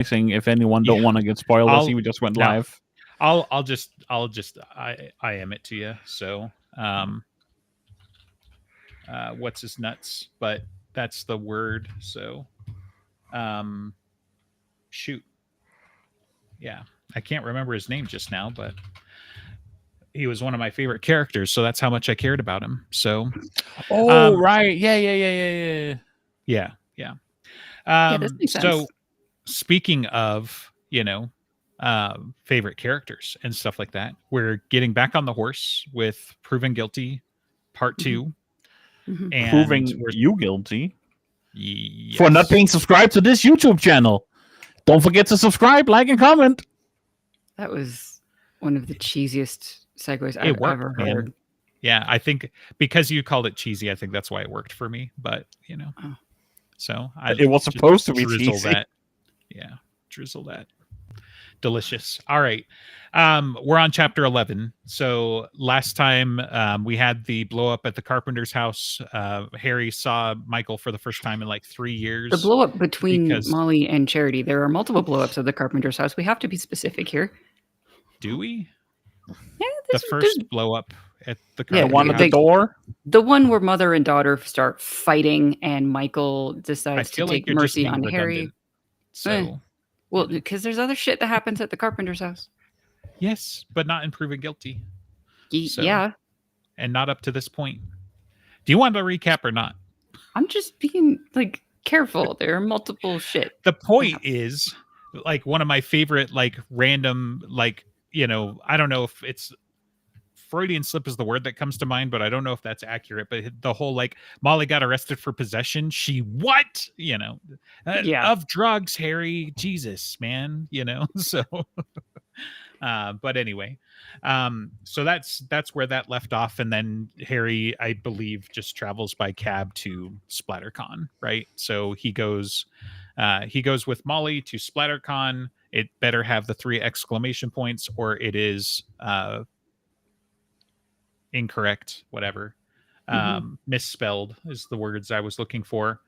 if anyone don't want to get spoiled, I see we just went live. I'll just I am it to you. So what's his nuts? But that's the word. So shoot. Yeah. I can't remember his name just now, but he was one of my favorite characters, so that's how much I cared about him. So right. Yeah. Yeah. This makes sense. So speaking of, favorite characters and stuff like that, we're getting back on the horse with Proven Guilty Part 2. And proving you guilty for not being subscribed to this YouTube channel. Don't forget to subscribe, like, and comment. That was one of the cheesiest segues I've ever heard. Man. Yeah, I think because you called it cheesy, I think that's why it worked for me. But so it was supposed to be cheesy. That. Yeah, drizzle that. Delicious. All right. We're on chapter 11. So last time we had the blow up at the carpenter's house. Harry saw Michael for the first time in like 3 years. The blow up between Molly and Charity. There are multiple blow ups at the carpenter's house. We have to be specific here. Do we? Yeah. The first blow up at the carpenter's one at the door? The one where mother and daughter start fighting and Michael decides to take mercy on Harry. So. Well, because there's other shit that happens at the carpenter's house. Yes, but not in Proven Guilty. Yeah. And not up to this point. Do you want to recap or not? I'm just being, careful. There are multiple shit. The point is, one of my favorite, random, I don't know if it's Freudian slip is the word that comes to mind, but I don't know if that's accurate. But the whole Molly got arrested for possession. She what? Of drugs, Harry. Jesus, man. So. But anyway, so that's where that left off, and then Harry, I believe, just travels by cab to SplatterCon, right? So he goes with Molly to SplatterCon. It better have the 3 exclamation points, or it is incorrect, whatever. Misspelled is the words I was looking for.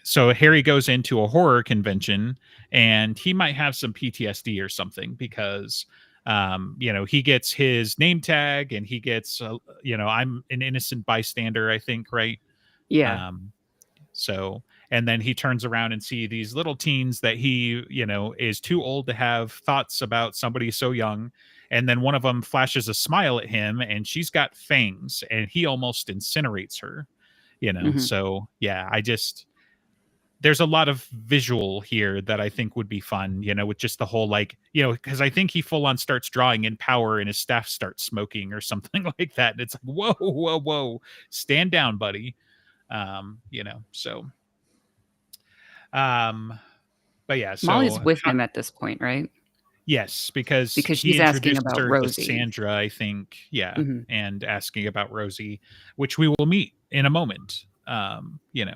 So Harry goes into a horror convention, and he might have some PTSD or something because, he gets his name tag, and he gets, I'm an innocent bystander, I think, right? Yeah. So, and then he turns around and see these little teens that he, is too old to have thoughts about somebody so young. And then one of them flashes a smile at him, and she's got fangs, and he almost incinerates her, So yeah, there's a lot of visual here that I think would be fun, with just the whole, because I think he full on starts drawing in power and his staff starts smoking or something like that. And it's like, whoa, stand down, buddy. So. But yeah, so Molly's with him at this point, right? Yes, because she's asking about Rosie. Sandra, I think, and asking about Rosie, which we will meet in a moment. In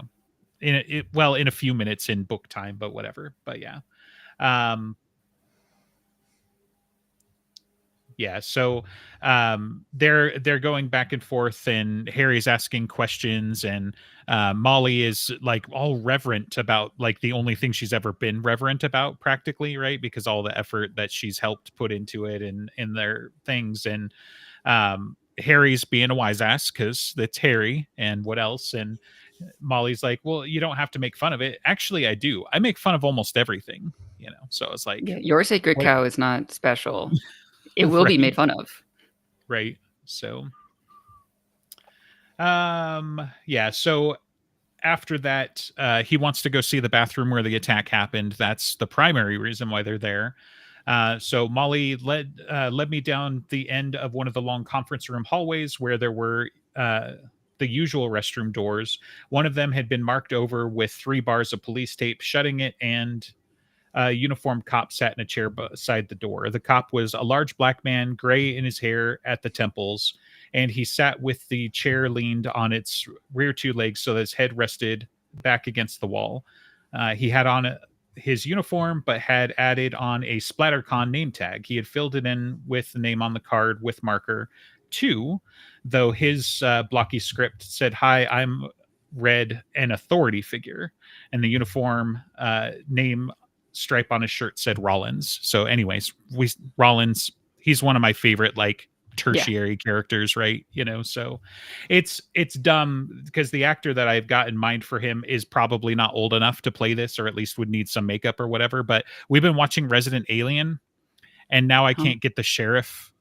a few minutes in book time, but whatever. But yeah. So they're going back and forth, and Harry's asking questions, and Molly is all reverent about the only thing she's ever been reverent about, practically, right? Because all the effort that she's helped put into it and in their things, and Harry's being a wise ass because it's Harry, and what else? And Molly's like, well, you don't have to make fun of it. Actually, I do. I make fun of almost everything, So it's like, your sacred cow is not special. It will be made fun of. Right. So, so after that, he wants to go see the bathroom where the attack happened. That's the primary reason why they're there. So Molly led me down the end of one of the long conference room hallways where there were the usual restroom doors. One of them had been marked over with 3 bars of police tape shutting it, and a uniformed cop sat in a chair beside the door. The cop was a large black man, gray in his hair at the temples, and he sat with the chair leaned on its rear 2 legs so that his head rested back against the wall. He had on his uniform, but had added on a SplatterCon name tag. He had filled it in with the name on the card with marker 2, though his blocky script said, "Hi, I'm Red, an authority figure," and the uniform name stripe on his shirt said Rollins. So anyways, Rollins, he's one of my favorite like tertiary characters, right? So it's dumb because the actor that I've got in mind for him is probably not old enough to play this, or at least would need some makeup or whatever. But we've been watching Resident Alien, and now I can't get the sheriff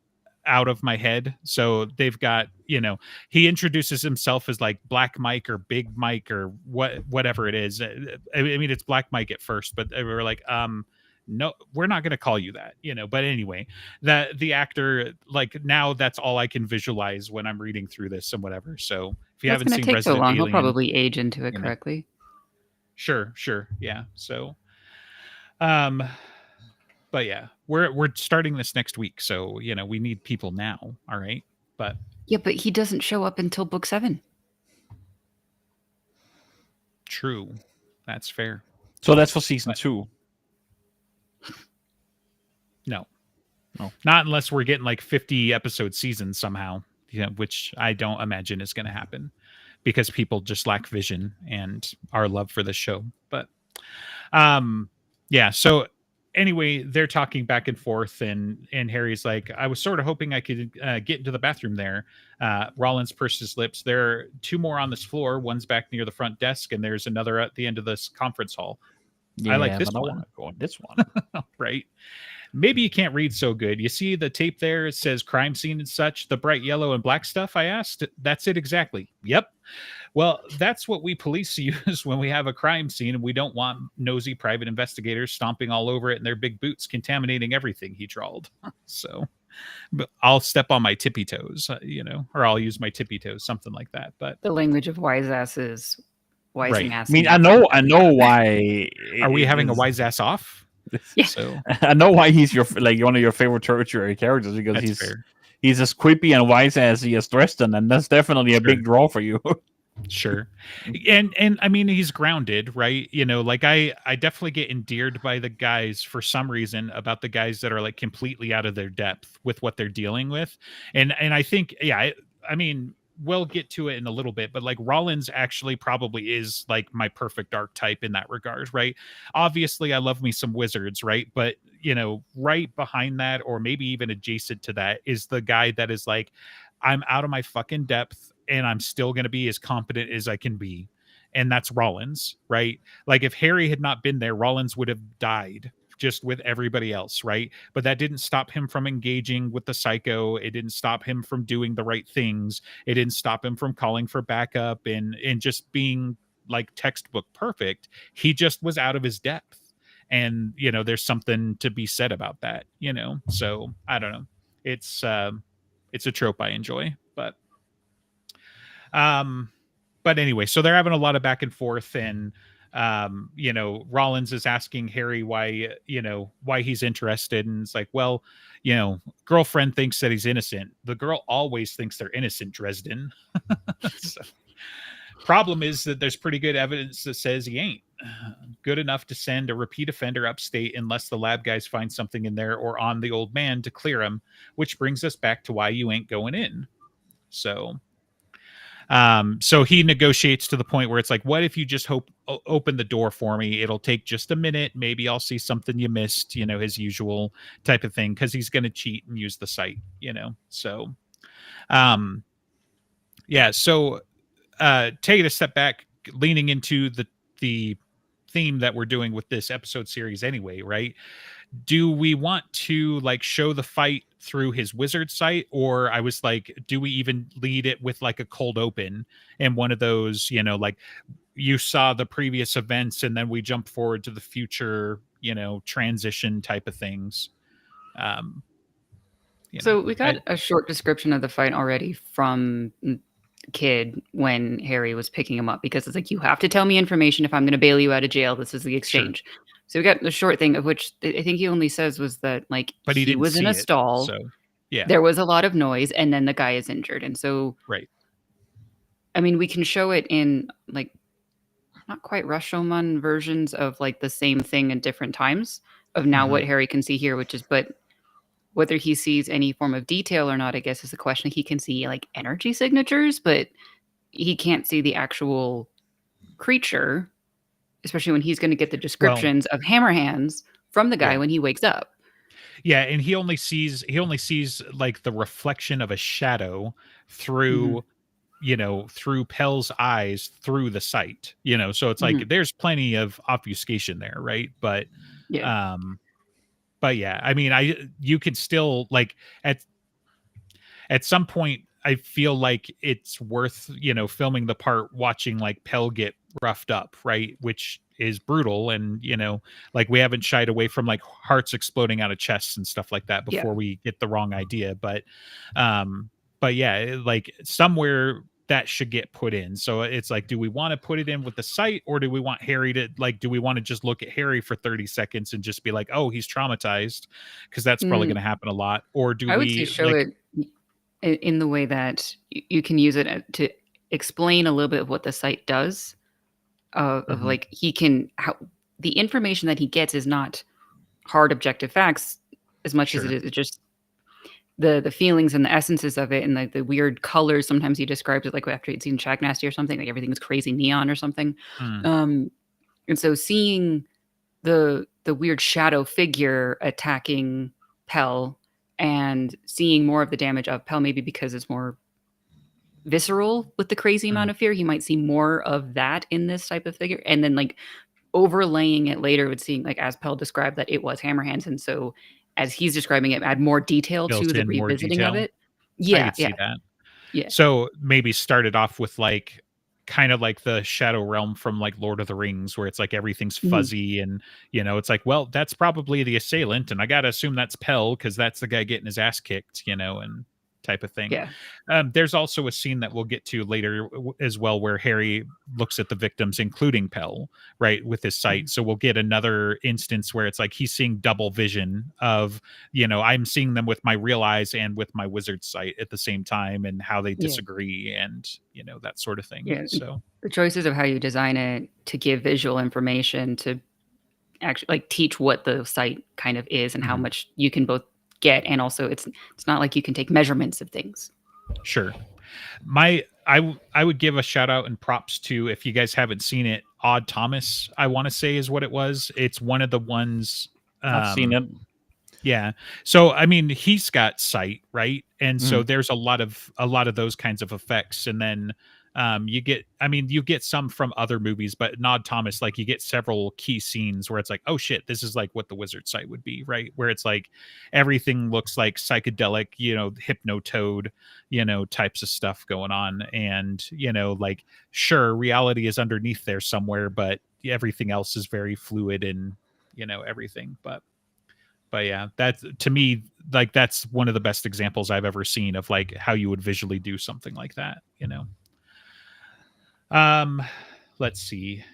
out of my head. So they've got, he introduces himself as like Black Mike or Big Mike or whatever it is. I mean, it's Black Mike at first, but they were like, no, we're not going to call you that, but anyway, the actor, like, now that's all I can visualize when I'm reading through this and whatever. So if you haven't seen take Resident so long, Alien, he'll probably age into it correctly. Sure. Yeah. So, but yeah, we're starting this next week, so we need people now. All right, but he doesn't show up until book 7. True, that's fair. So that's for season 2. No, not unless we're getting like 50 episode seasons somehow. Which I don't imagine is going to happen because people just lack vision and our love for the show. But yeah, so. Anyway, they're talking back and forth, and Harry's like, I was sort of hoping I could get into the bathroom there. Rollins pursed his lips. There are 2 more on this floor. One's back near the front desk, and there's another at the end of this conference hall. I like this one. I want to go on this one. Right. Maybe you can't read so good. You see the tape there? It says crime scene and such. The bright yellow and black stuff, I asked. That's it exactly. Yep. Well, that's what we police use when we have a crime scene and we don't want nosy private investigators stomping all over it in their big boots, contaminating everything, he drawled. So but I'll step on my tippy toes, or I'll use my tippy toes, something like that. But the language of wise asses, right. I mean, I know why. Are we having a wise ass off? Yeah. So I know why he's one of your favorite tertiary characters, because he's as creepy and wise as he is Dresden, and that's definitely a big draw for you. Sure. And I mean, he's grounded, right? Like I definitely get endeared by the guys for some reason, about the guys that are like completely out of their depth with what they're dealing with. And I think, I mean, we'll get to it in a little bit, but like Rollins actually probably is like my perfect archetype in that regard, right? Obviously I love me some wizards, right? But right behind that, or maybe even adjacent to that, is the guy that is like, I'm out of my fucking depth and I'm still going to be as competent as I can be. And that's Rollins, right? Like if Harry had not been there, Rollins would have died just with everybody else, right? But that didn't stop him from engaging with the psycho. It didn't stop him from doing the right things. It didn't stop him from calling for backup and just being like textbook perfect. He just was out of his depth. And, there's something to be said about that, So I don't know. It's a trope I enjoy, but anyway, so they're having a lot of back and forth, and Rollins is asking Harry why he's interested, and it's like, well, girlfriend thinks that he's innocent. The girl always thinks they're innocent, Dresden. So, problem is that there's pretty good evidence that says he ain't good enough to send a repeat offender upstate unless the lab guys find something in there or on the old man to clear him, which brings us back to why you ain't going in. So he negotiates to the point where it's like, what if you just open the door for me? It'll take just a minute. Maybe I'll see something you missed, his usual type of thing, because he's going to cheat and use the site, So, yeah. So, taking a step back, leaning into the theme that we're doing with this episode series anyway, right? Do we want to like show the fight through his wizard sight, or I was like, do we even lead it with like a cold open and one of those, like you saw the previous events and then we jump forward to the future, transition type of things. So we got a short description of the fight already from Kid when Harry was picking him up, because it's like, you have to tell me information if I'm going to bail you out of jail. This is the exchange. Sure. So we got the short thing, of which I think he only says was that like, but he was in a stall. So yeah, there was a lot of noise, and then the guy is injured. And so, right. I mean, we can show it in like not quite Rashomon versions of like the same thing in different times of now what Harry can see here, which is, but whether he sees any form of detail or not, I guess is a question. He can see like energy signatures, but he can't see the actual creature, especially when he's going to get the descriptions of hammer hands from the guy when he wakes up. Yeah, and he only sees like the reflection of a shadow through through Pell's eyes through the sight. So it's like there's plenty of obfuscation there, right? But yeah. I mean, you could still like at some point I feel like it's worth, filming the part watching like Pell get roughed up, right? Which is brutal. And, like we haven't shied away from like hearts exploding out of chests and stuff like that before we get the wrong idea. But yeah, like somewhere that should get put in. So it's like, do we want to put it in with the sight, or do we want Harry to do we want to just look at Harry for 30 seconds and just be like, oh, he's traumatized? Because that's probably going to happen a lot. Or do I would say show it in the way that you can use it to explain a little bit of what the site does. Of like the information that he gets is not hard objective facts as much as it is just the feelings and the essences of it, and like the weird colors. Sometimes he describes it like after he'd seen Shaq Nasty or something, like everything's crazy neon or something. And so seeing the weird shadow figure attacking Pell and seeing more of the damage of Pell, maybe because it's more visceral with the crazy amount of fear, he might see more of that in this type of figure, and then like overlaying it later with seeing, like as Pell described, that it was Hammerhands, and so as he's describing it, add more detail to the revisiting of it. I could see that. Yeah. So maybe start it off with like kind of like the Shadow Realm from like Lord of the Rings, where it's like everything's fuzzy and it's like, well, that's probably the assailant, and I gotta assume that's Pell because that's the guy getting his ass kicked, and type of thing. Yeah. There's also a scene that we'll get to later as well where Harry looks at the victims, including Pell, right, with his sight. So we'll get another instance where it's like he's seeing double vision of, I'm seeing them with my real eyes and with my wizard sight at the same time, and how they disagree and, that sort of thing. Yeah. So the choices of how you design it to give visual information to actually like teach what the site kind of is and how much you can both get, and also it's not like you can take measurements of things. Sure. I would give a shout out and props to, if you guys haven't seen it, Odd Thomas, I want to say is what it was. It's one of the ones I've seen it. Yeah. So I mean, he's got sight, right? And so there's a lot of those kinds of effects. And then you get some from other movies, but Nod Thomas, like you get several key scenes where it's like, oh shit, this is like what the wizard sight would be, right? Where it's like everything looks like psychedelic, hypnotoad, types of stuff going on. And, like, sure, reality is underneath there somewhere, but everything else is very fluid and, everything. But yeah, that's, to me, like, that's one of the best examples I've ever seen of like how you would visually do something like that, Let's see.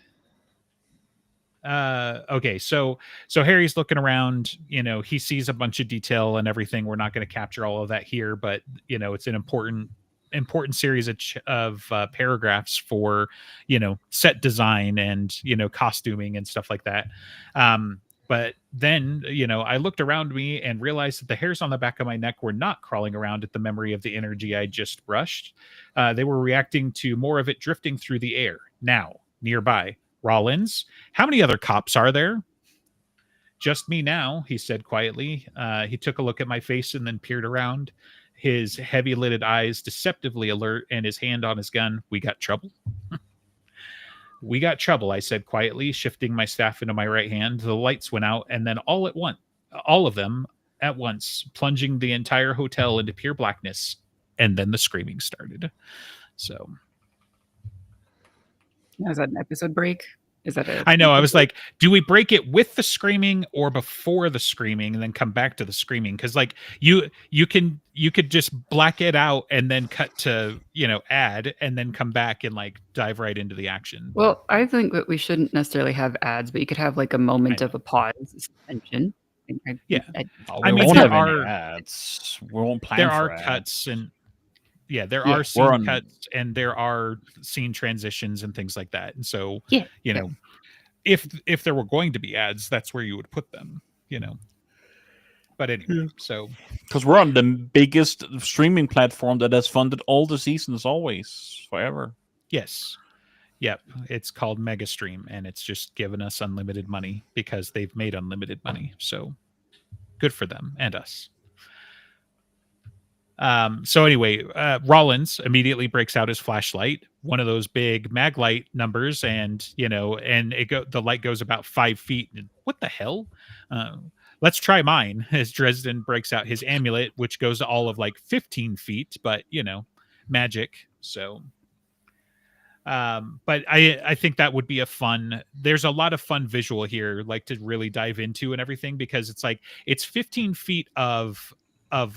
Okay, so Harry's looking around, he sees a bunch of detail and everything. We're not going to capture all of that here, but it's an important series of paragraphs for set design and costuming and stuff like that. But then, I looked around me and realized that the hairs on the back of my neck were not crawling around at the memory of the energy I just brushed. They were reacting to more of it drifting through the air. Now, nearby. Rollins, how many other cops are there? Just me now, he said quietly. He took a look at my face and then peered around, his heavy-lidded eyes deceptively alert and his hand on his gun. We got trouble? We got trouble, I said quietly, shifting my staff into my right hand. The lights went out, and then all of them at once, plunging the entire hotel into pure blackness. And then the screaming started. So, is that an episode break? Is that I know. I was like, do we break it with the screaming or before the screaming and then come back to the screaming? Because like you could just black it out and then cut to add and then come back and like dive right into the action. Well, I think that we shouldn't necessarily have ads, but you could have like a moment of a pause, suspension. Yeah, I mean, there are ads. We won't plan. There are cuts and. Yeah, there are scene cuts and there are scene transitions and things like that. And so, if there were going to be ads, that's where you would put them, But anyway, so. Because we're on the biggest streaming platform that has funded all the seasons always, forever. Yes. Yep, it's called Megastream, and it's just given us unlimited money because they've made unlimited money. So good for them and us. So anyway, Rollins immediately breaks out his flashlight, one of those big mag light numbers, and and the light goes about 5 feet. What the hell? Let's try mine. As Dresden breaks out his amulet, which goes to all of like 15 feet, but magic. So but I think that would be a fun, there's a lot of fun visual here, like to really dive into and everything, because it's like it's 15 feet of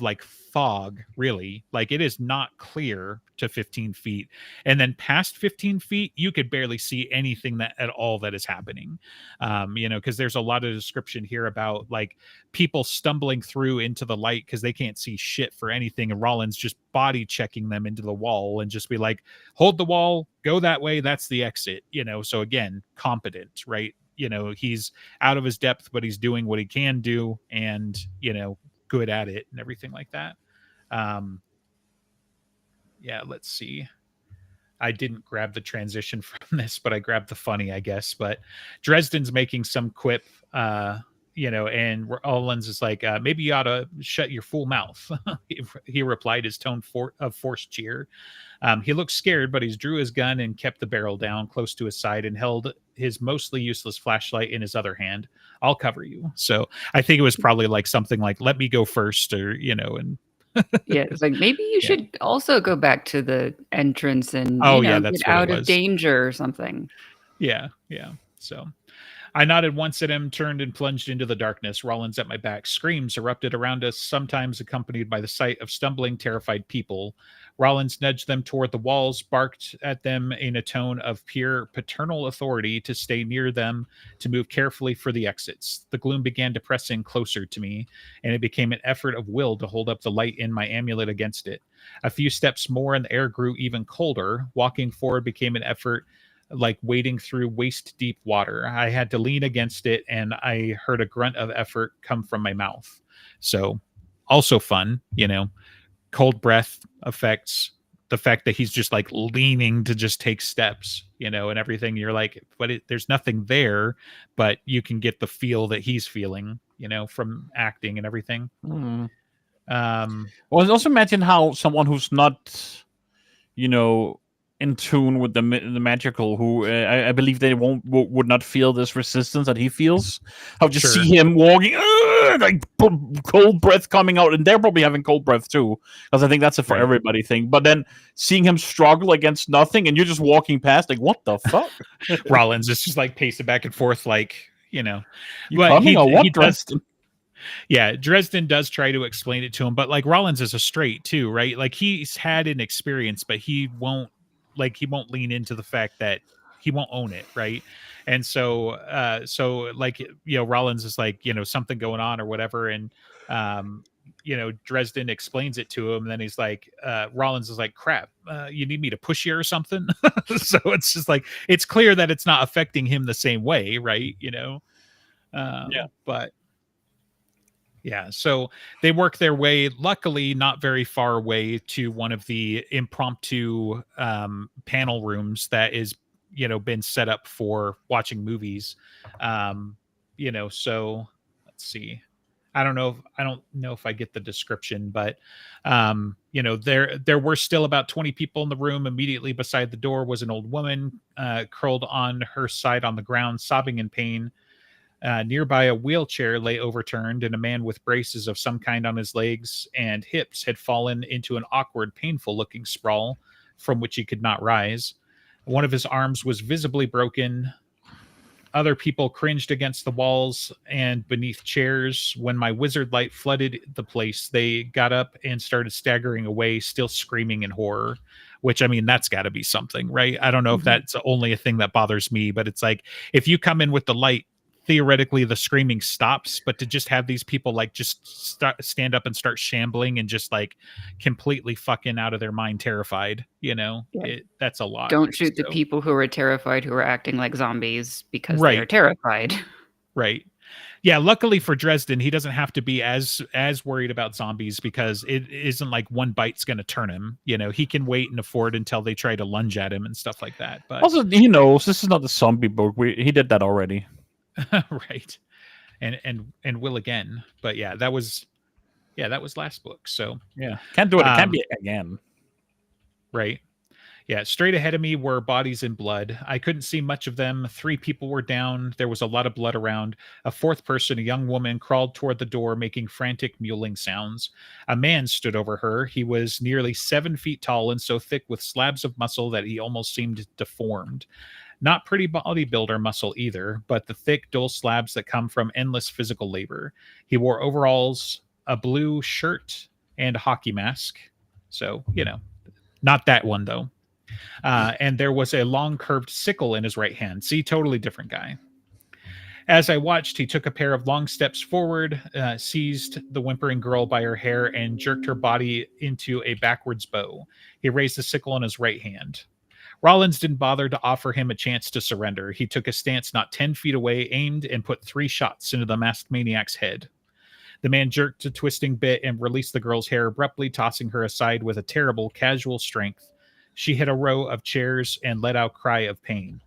like fog, really. Like it is not clear to 15 feet, and then past 15 feet you could barely see anything that at all that is happening. Because there's a lot of description here about like people stumbling through into the light because they can't see shit for anything, and Rollins just body checking them into the wall and just be like, hold the wall, go that way, that's the exit. So again, competent, right? He's out of his depth, but he's doing what he can do, and good at it and everything like that. Let's see. I didn't grab the transition from this, but I grabbed the funny, I guess. But Dresden's making some quip, and Rollins is like, maybe you ought to shut your fool mouth. He replied, his tone of forced cheer. He looked scared, but he drew his gun and kept the barrel down close to his side and held his mostly useless flashlight in his other hand. I'll cover you. So I think it was probably like something like, let me go first, or, and yeah, it's like maybe you should also go back to the entrance and that's get out of danger or something. Yeah. So I nodded once at him, turned and plunged into the darkness. Rollins at my back. Screams erupted around us, sometimes accompanied by the sight of stumbling, terrified people. Rollins nudged them toward the walls, barked at them in a tone of pure paternal authority to stay near them, to move carefully for the exits. The gloom began to press in closer to me, and it became an effort of will to hold up the light in my amulet against it. A few steps more, and the air grew even colder. Walking forward became an effort like wading through waist-deep water. I had to lean against it, and I heard a grunt of effort come from my mouth. So, also fun, cold breath affects the fact that he's just like leaning to just take steps, and everything. You're like, but there's nothing there, but you can get the feel that he's feeling, from acting and everything. Well, also imagine how someone who's not, in tune with the magical, who I believe they would not feel this resistance that he feels. How just see him walking, like cold breath coming out, and they're probably having cold breath too, because I think that's a for everybody thing. But then seeing him struggle against nothing, and you're just walking past, like, what the fuck? Rollins is just like pacing back and forth, like, you coming or what, Dresden? Yeah, Dresden does try to explain it to him, but like Rollins is a straight too, right? Like he's had an experience, but he won't lean into the fact that he won't own it, right? And so Rollins is like, something going on or whatever, and Dresden explains it to him, and then he's like, Rollins is like, crap, you need me to push you or something? So it's just like, it's clear that it's not affecting him the same way, right? But yeah, so they work their way, luckily not very far away, to one of the impromptu panel rooms that is, been set up for watching movies. So let's see. I don't know if I get the description, but there were still about 20 people in the room. Immediately beside the door was an old woman, curled on her side on the ground, sobbing in pain. Nearby, a wheelchair lay overturned, and a man with braces of some kind on his legs and hips had fallen into an awkward, painful-looking sprawl from which he could not rise. One of his arms was visibly broken. Other people cringed against the walls and beneath chairs. When my wizard light flooded the place, they got up and started staggering away, still screaming in horror, which, I mean, that's got to be something, right? I don't know if that's only a thing that bothers me, but it's like, if you come in with the light, theoretically the screaming stops, but to just have these people like just stand up and start shambling and just like completely fucking out of their mind, terrified, that's a lot. Don't shoot the people who are terrified, who are acting like zombies because they are terrified. Right. Yeah, luckily for Dresden, he doesn't have to be as worried about zombies because it isn't like one bite's going to turn him. You know, he can wait and afford until they try to lunge at him and stuff like that. But Also, he knows this is not the zombie book. He did that already. right, and will again. But yeah, that was last book. So yeah, can't do it. It can't be again. Right. Yeah, straight ahead of me were bodies and blood. I couldn't see much of them. 3 people were down. There was a lot of blood around. A fourth person, a young woman, crawled toward the door, making frantic mewling sounds. A man stood over her. He was nearly 7 feet tall and so thick with slabs of muscle that he almost seemed deformed. Not pretty bodybuilder muscle either, but the thick, dull slabs that come from endless physical labor. He wore overalls, a blue shirt, and a hockey mask. So, you know, not that one though. And there was a long curved sickle in his right hand. See, totally different guy. As I watched, he took a pair of long steps forward, seized the whimpering girl by her hair, and jerked her body into a backwards bow. He raised the sickle in his right hand. Rollins didn't bother to offer him a chance to surrender. He took a stance not 10 feet away, aimed, and put 3 shots into the masked maniac's head. The man jerked a twisting bit and released the girl's hair, abruptly tossing her aside with a terrible, casual strength. She hit a row of chairs and let out a cry of pain.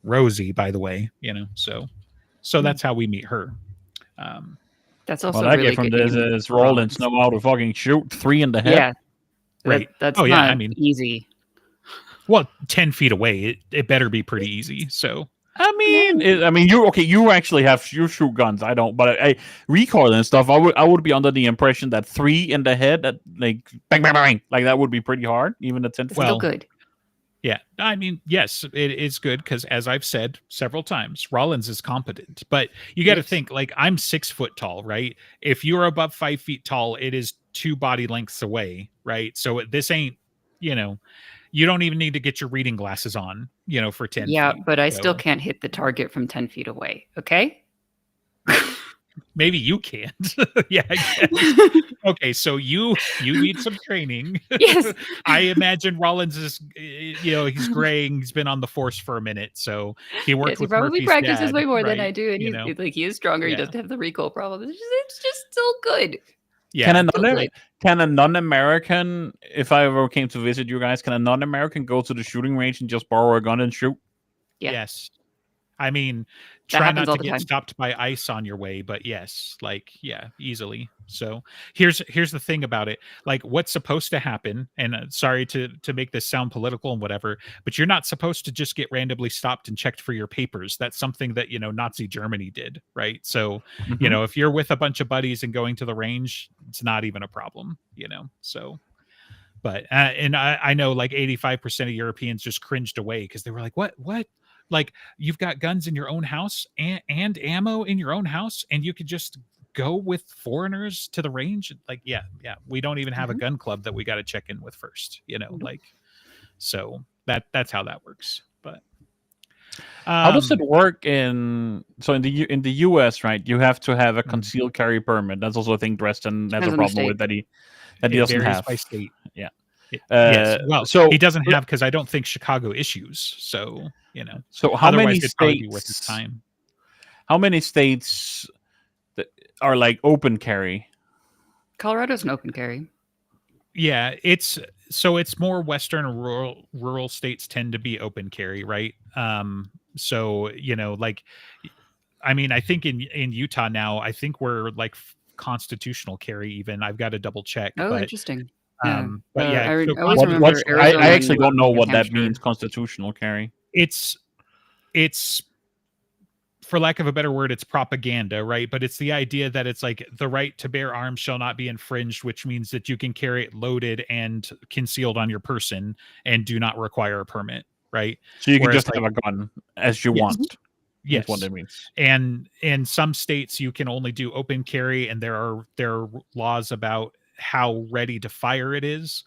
Rosie, by the way, you know, so that's how we meet her. That's also Well, I really get from good this name is for Rollins know how to fucking shoot 3 in the head. Yeah, Right. That's Oh, yeah, not I mean- easy. Well, 10 feet away, it better be pretty easy. So I mean, you actually you shoot guns. I don't, but I recoil and stuff. I would be under the impression that 3 in the head, that like bang bang bang, like that would be pretty hard, even at 10 feet. Still good. yeah, I mean, yes, it is good because, as I've said several times, Rollins is competent. But you got to Yes. think, like, I'm 6 foot tall, right? If you're above 5 feet tall, it is 2 body lengths away, right? So this ain't, you know, you don't even need to get your reading glasses on, you know, for 10 Yeah, feet. but I So still can't hit the target from 10 feet away. Okay. maybe you can't. Yeah, I guess. Okay, so you need some training. Yes. I imagine Rollins is, you know, he's graying. He's been on the force for a minute, so he worked Yes, he with probably Murphy's practices dad, way more than right? I do, and You he's know? like he is stronger. He Yeah. doesn't have the recoil problem. It's just still good. Yeah, Can a non-American, if I ever came to visit you guys, can a non-American go to the shooting range and just borrow a gun and shoot? Yeah. Yes. I mean, That try happens not all to the get time. stopped by ice on your way, but yes, like, yeah, easily. So here's the thing about it. Like, what's supposed to happen, and sorry to make this sound political and whatever, but you're not supposed to just get randomly stopped and checked for your papers. That's something that, you know, Nazi Germany did, right? So, you know, if you're with a bunch of buddies and going to the range, it's not even a problem, you know. So but and I know like 85% of Europeans just cringed away because they were like, what? Like, you've got guns in your own house and ammo in your own house, and you could just go with foreigners to the range? Like, yeah, we don't even have a gun club that we got to check in with first, you know. Like, so that's how that works. But How does it work in the US, right? You have to have a Mhm. concealed carry permit. That's also a thing Dresden has Depends a on the problem state. with, that he it doesn't varies have. by state. Yeah. Yes. Well, so he doesn't have, because I don't think Chicago issues. So, you know, So how otherwise many it'd probably be worth his states? time. How many states that are like open carry? Colorado's an open carry. Yeah, it's more western and rural states tend to be open carry, right? So, you know, like, I mean, I think in Utah now, I think we're like constitutional carry even. I've got to double check. Oh, but interesting. but yeah, I so always remember I Arizona actually and don't know New what that Hampshire. means, constitutional carry. it's for lack of a better word, it's propaganda, right? But it's the idea that it's like the right to bear arms shall not be infringed, which means that you can carry it loaded and concealed on your person and do not require a permit, right? So you can Whereas, just have a gun as you Yes. want. Yes. Is what it means. And in some states you can only do open carry, and there are laws about how ready to fire it is,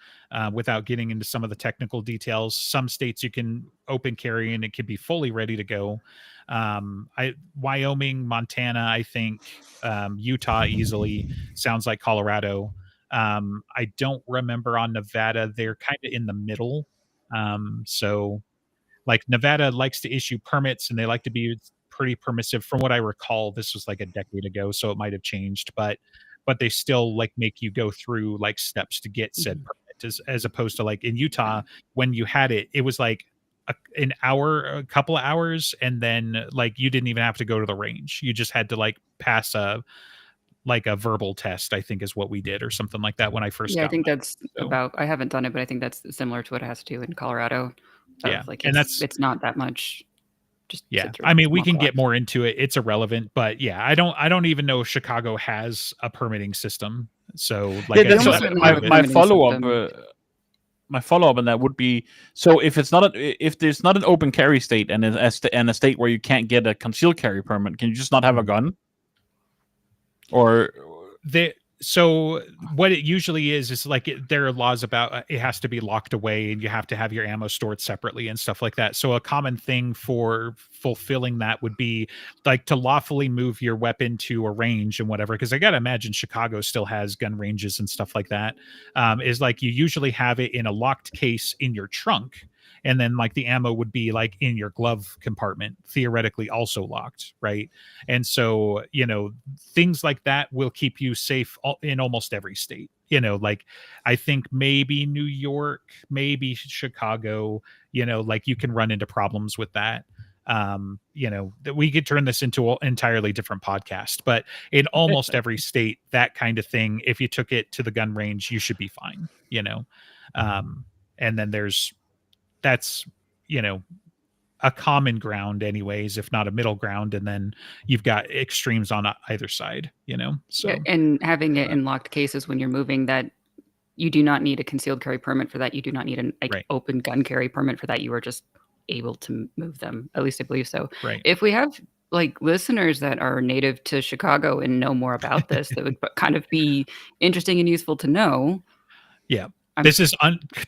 without getting into some of the technical details. Some states you can open carry and it can be fully ready to go. Wyoming, Montana, I think, Utah easily, sounds like Colorado. I don't remember on Nevada. They're kind of in the middle. So like, Nevada likes to issue permits and they like to be pretty permissive from what I recall. This was like a decade ago, so it might have changed, but they still like make you go through like steps to get said permit, as opposed to like in Utah when you had it, it was like an hour, a couple of hours, and then like you didn't even have to go to the range. You just had to like pass a verbal test, I think is what we did, or something like that when I first got I think mine. that's about, I haven't done it, but I think that's similar to what it has to do in Colorado. Yeah. Like and it's not that much. Just I mean, we can get more into it. It's irrelevant, but yeah, I don't even know if Chicago has a permitting system. So like my follow-up my follow-up on that would be, so if there's not an open carry state and a state where you can't get a concealed carry permit, can you just not have a gun? Or so what it usually is like there are laws about it has to be locked away and you have to have your ammo stored separately and stuff like that. So a common thing for fulfilling that would be like to lawfully move your weapon to a range and whatever, because I gotta imagine Chicago still has gun ranges and stuff like that. Is like you usually have it in a locked case in your trunk, and then like the ammo would be like in your glove compartment, theoretically also locked, right? And so, you know, things like that will keep you safe in almost every state. You know, like I think maybe New York, maybe Chicago, you know, like you can run into problems with that. You know, that we could turn this into an entirely different podcast, but in almost every state, that kind of thing, if you took it to the gun range, you should be fine, you know? And then that's, you know, a common ground anyways, if not a middle ground. And then you've got extremes on either side, you know? So, and having it in locked cases when you're moving, that you do not need a concealed carry permit for that. You do not need an open gun carry permit for that. You are just able to move them. At least I believe so. Right. If we have like listeners that are native to Chicago and know more about this, that would kind of be interesting and useful to know. Yeah. This is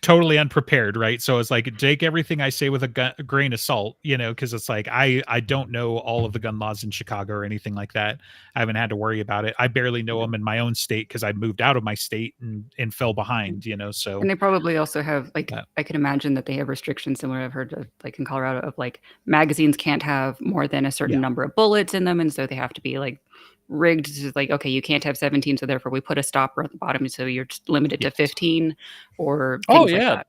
totally unprepared, right? So it's like, take everything I say with a grain of salt, you know, because it's like, I don't know all of the gun laws in Chicago or anything like that. I haven't had to worry about it. I barely know them in my own state because I moved out of my state and fell behind, you know, so. And they probably also have, like, I can imagine that they have restrictions similar, I've heard of, like in Colorado, of like magazines can't have more than a certain number of bullets in them. And so they have to be like rigged to like, okay, you can't have 17, so therefore we put a stopper at the bottom, so you're just limited to 15 or things like that.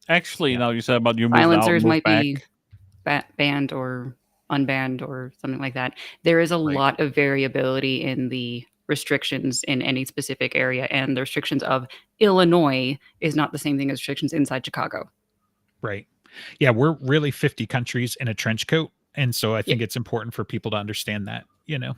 Actually, now you said about you silencers might be banned or unbanned or something like that. There is a lot of variability in the restrictions in any specific area, and the restrictions of Illinois is not the same thing as restrictions inside Chicago. Right. Yeah, we're really 50 countries in a trench coat. And so I think it's important for people to understand that, you know,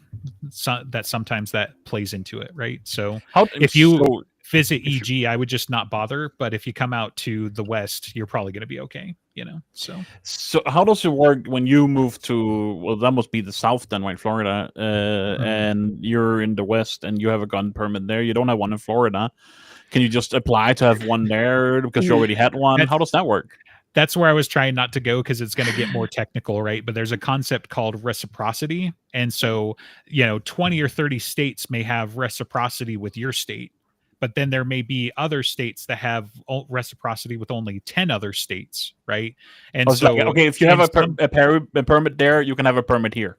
that sometimes that plays into it, right? So if you visit EG, I would just not bother. But if you come out to the West, you're probably going to be okay, you know? So how does it work when you move to, well, that must be the South then, right? Florida, and you're in the West and you have a gun permit there. You don't have one in Florida. Can you just apply to have one there because you already had one? How does that work? That's where I was trying not to go because it's going to get more technical, right? But there's a concept called reciprocity. And so, you know, 20 or 30 states may have reciprocity with your state, but then there may be other states that have reciprocity with only 10 other states, right? And so, like, okay, if you have a permit there, you can have a permit here.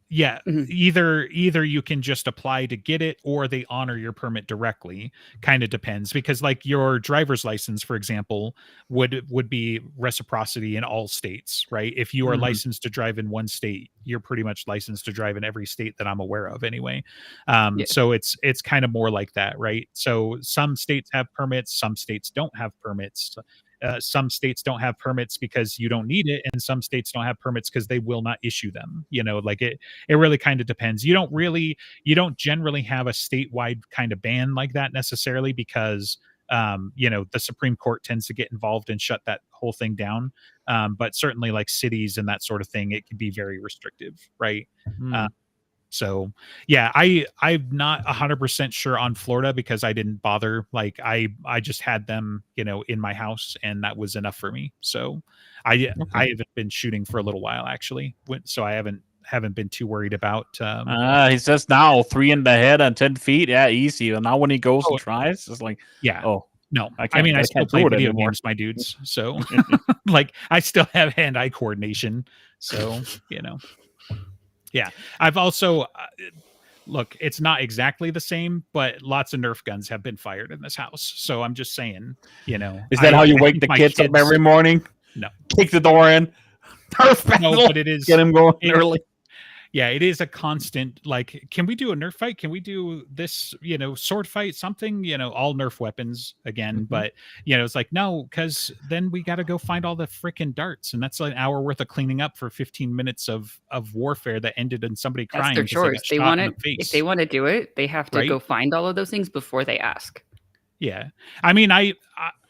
Yeah, either you can just apply to get it or they honor your permit directly. Kind of depends, because like your driver's license, for example, would be reciprocity in all states, right? If you are licensed to drive in one state, you're pretty much licensed to drive in every state that I'm aware of anyway. So it's kind of more like that, right? So some states have permits, some states don't have permits. Some states don't have permits because you don't need it, and some states don't have permits because they will not issue them. You know, like it really kind of depends. You don't generally have a statewide kind of ban like that necessarily, because you know, the Supreme Court tends to get involved and shut that whole thing down. But certainly like cities and that sort of thing, it can be very restrictive, right? So yeah, I'm not 100% sure on Florida because I didn't bother. Like I just had them, you know, in my house, and that was enough for me. So I haven't been shooting for a little while actually, so I haven't been too worried about. He says now 3 in the head and 10 feet, yeah, easy. And now when he goes and tries, it's like, no, I still play video games, my dudes. So like I still have hand-eye coordination. So, you know. Yeah. I've also look, it's not exactly the same, but lots of Nerf guns have been fired in this house. So I'm just saying, you know, Is that how you I wake think the my kids up every morning? No. Kick the door in. Nerf No, battle. but it is Get him going early. Yeah, it is a constant, like, can we do a Nerf fight? Can we do this, you know, sword fight, something, you know, all Nerf weapons again? But, you know, it's like, no, because then we got to go find all the freaking darts. And that's like an hour worth of cleaning up for 15 minutes of warfare that ended in somebody That's crying their because they chores. got They shot want in it. the face. If they want to do it, they have to go find all of those things before they ask. Yeah. I mean,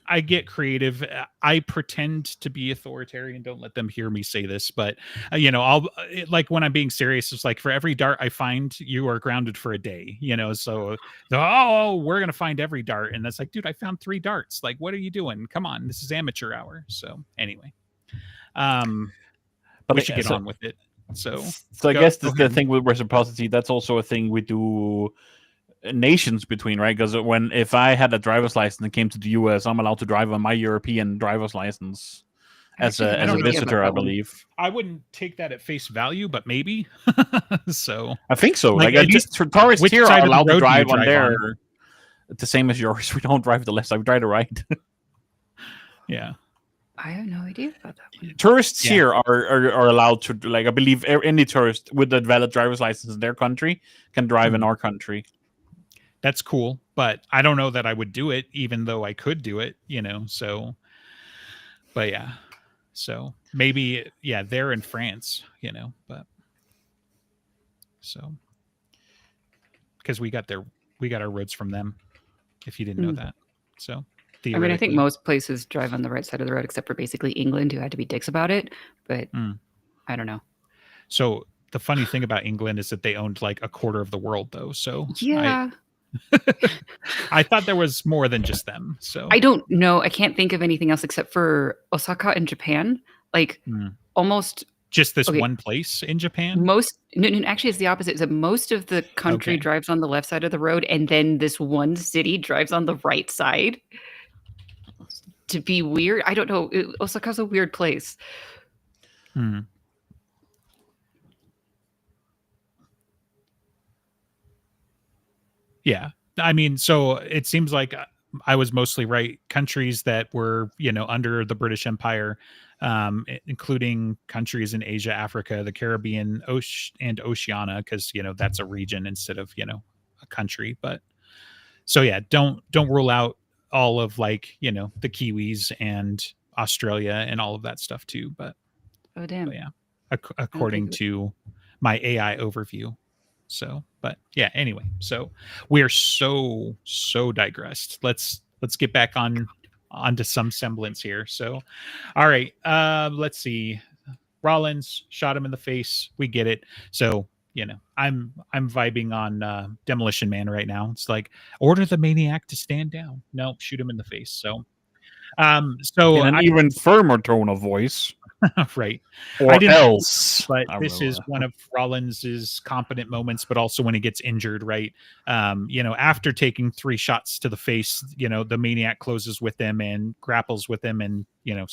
I get creative. I pretend to be authoritarian. Don't let them hear me say this, but you know, like when I'm being serious, it's like for every dart I find, you are grounded for a day. You know, so we're gonna find every dart, and that's like, dude, I found 3 darts. Like, what are you doing? Come on, this is amateur hour. So anyway, but we should get on with it. So I guess the thing with reciprocity, that's also a thing we do nations between, right? Because if I had a driver's license and came to the US, I'm allowed to drive on my European driver's license as a visitor, I believe. I wouldn't take that at face value, but maybe. So I think so. Like at least tourists here are allowed to drive on there. The same as yours. We don't drive the left side, we drive the right. Yeah. I have no idea about that one. Tourists here are allowed to, like, I believe any tourist with a valid driver's license in their country can drive in our country. That's cool, but I don't know that I would do it, even though I could do it, you know, so, but yeah, so maybe, yeah, they're in France, you know, but, so, because we got our roads from them, if you didn't know that, so. I mean, I think most places drive on the right side of the road, except for basically England, who had to be dicks about it, but I don't know. So the funny thing about England is that they owned like a quarter of the world, though, so. Yeah. I thought there was more than just them. So I don't know. I can't think of anything else except for Osaka in Japan. Like almost just this one place in Japan. Actually, it's the opposite. It's that most of the country drives on the left side of the road, and then this one city drives on the right side. To be weird, I don't know. Osaka's a weird place. Yeah. I mean, so it seems like I was mostly right. Countries that were, you know, under the British Empire, including countries in Asia, Africa, the Caribbean, and Oceania, because, you know, that's a region instead of, you know, a country. But so, yeah, don't rule out all of, like, you know, the Kiwis and Australia and all of that stuff too. But oh, damn. But yeah, according to my AI overview. So, but yeah, anyway, so we're so digressed. Let's get back onto some semblance here. So, all right, let's see. Rollins shot him in the face. We get it. So, you know, I'm vibing on Demolition Man right now. It's like, order the maniac to stand down. No, shoot him in the face. So in an even firmer tone of voice. Right. Or else. But this is one of Rollins's competent moments, but also when he gets injured, right? You know, after taking 3 shots to the face, you know, the maniac closes with him and grapples with him and, you know,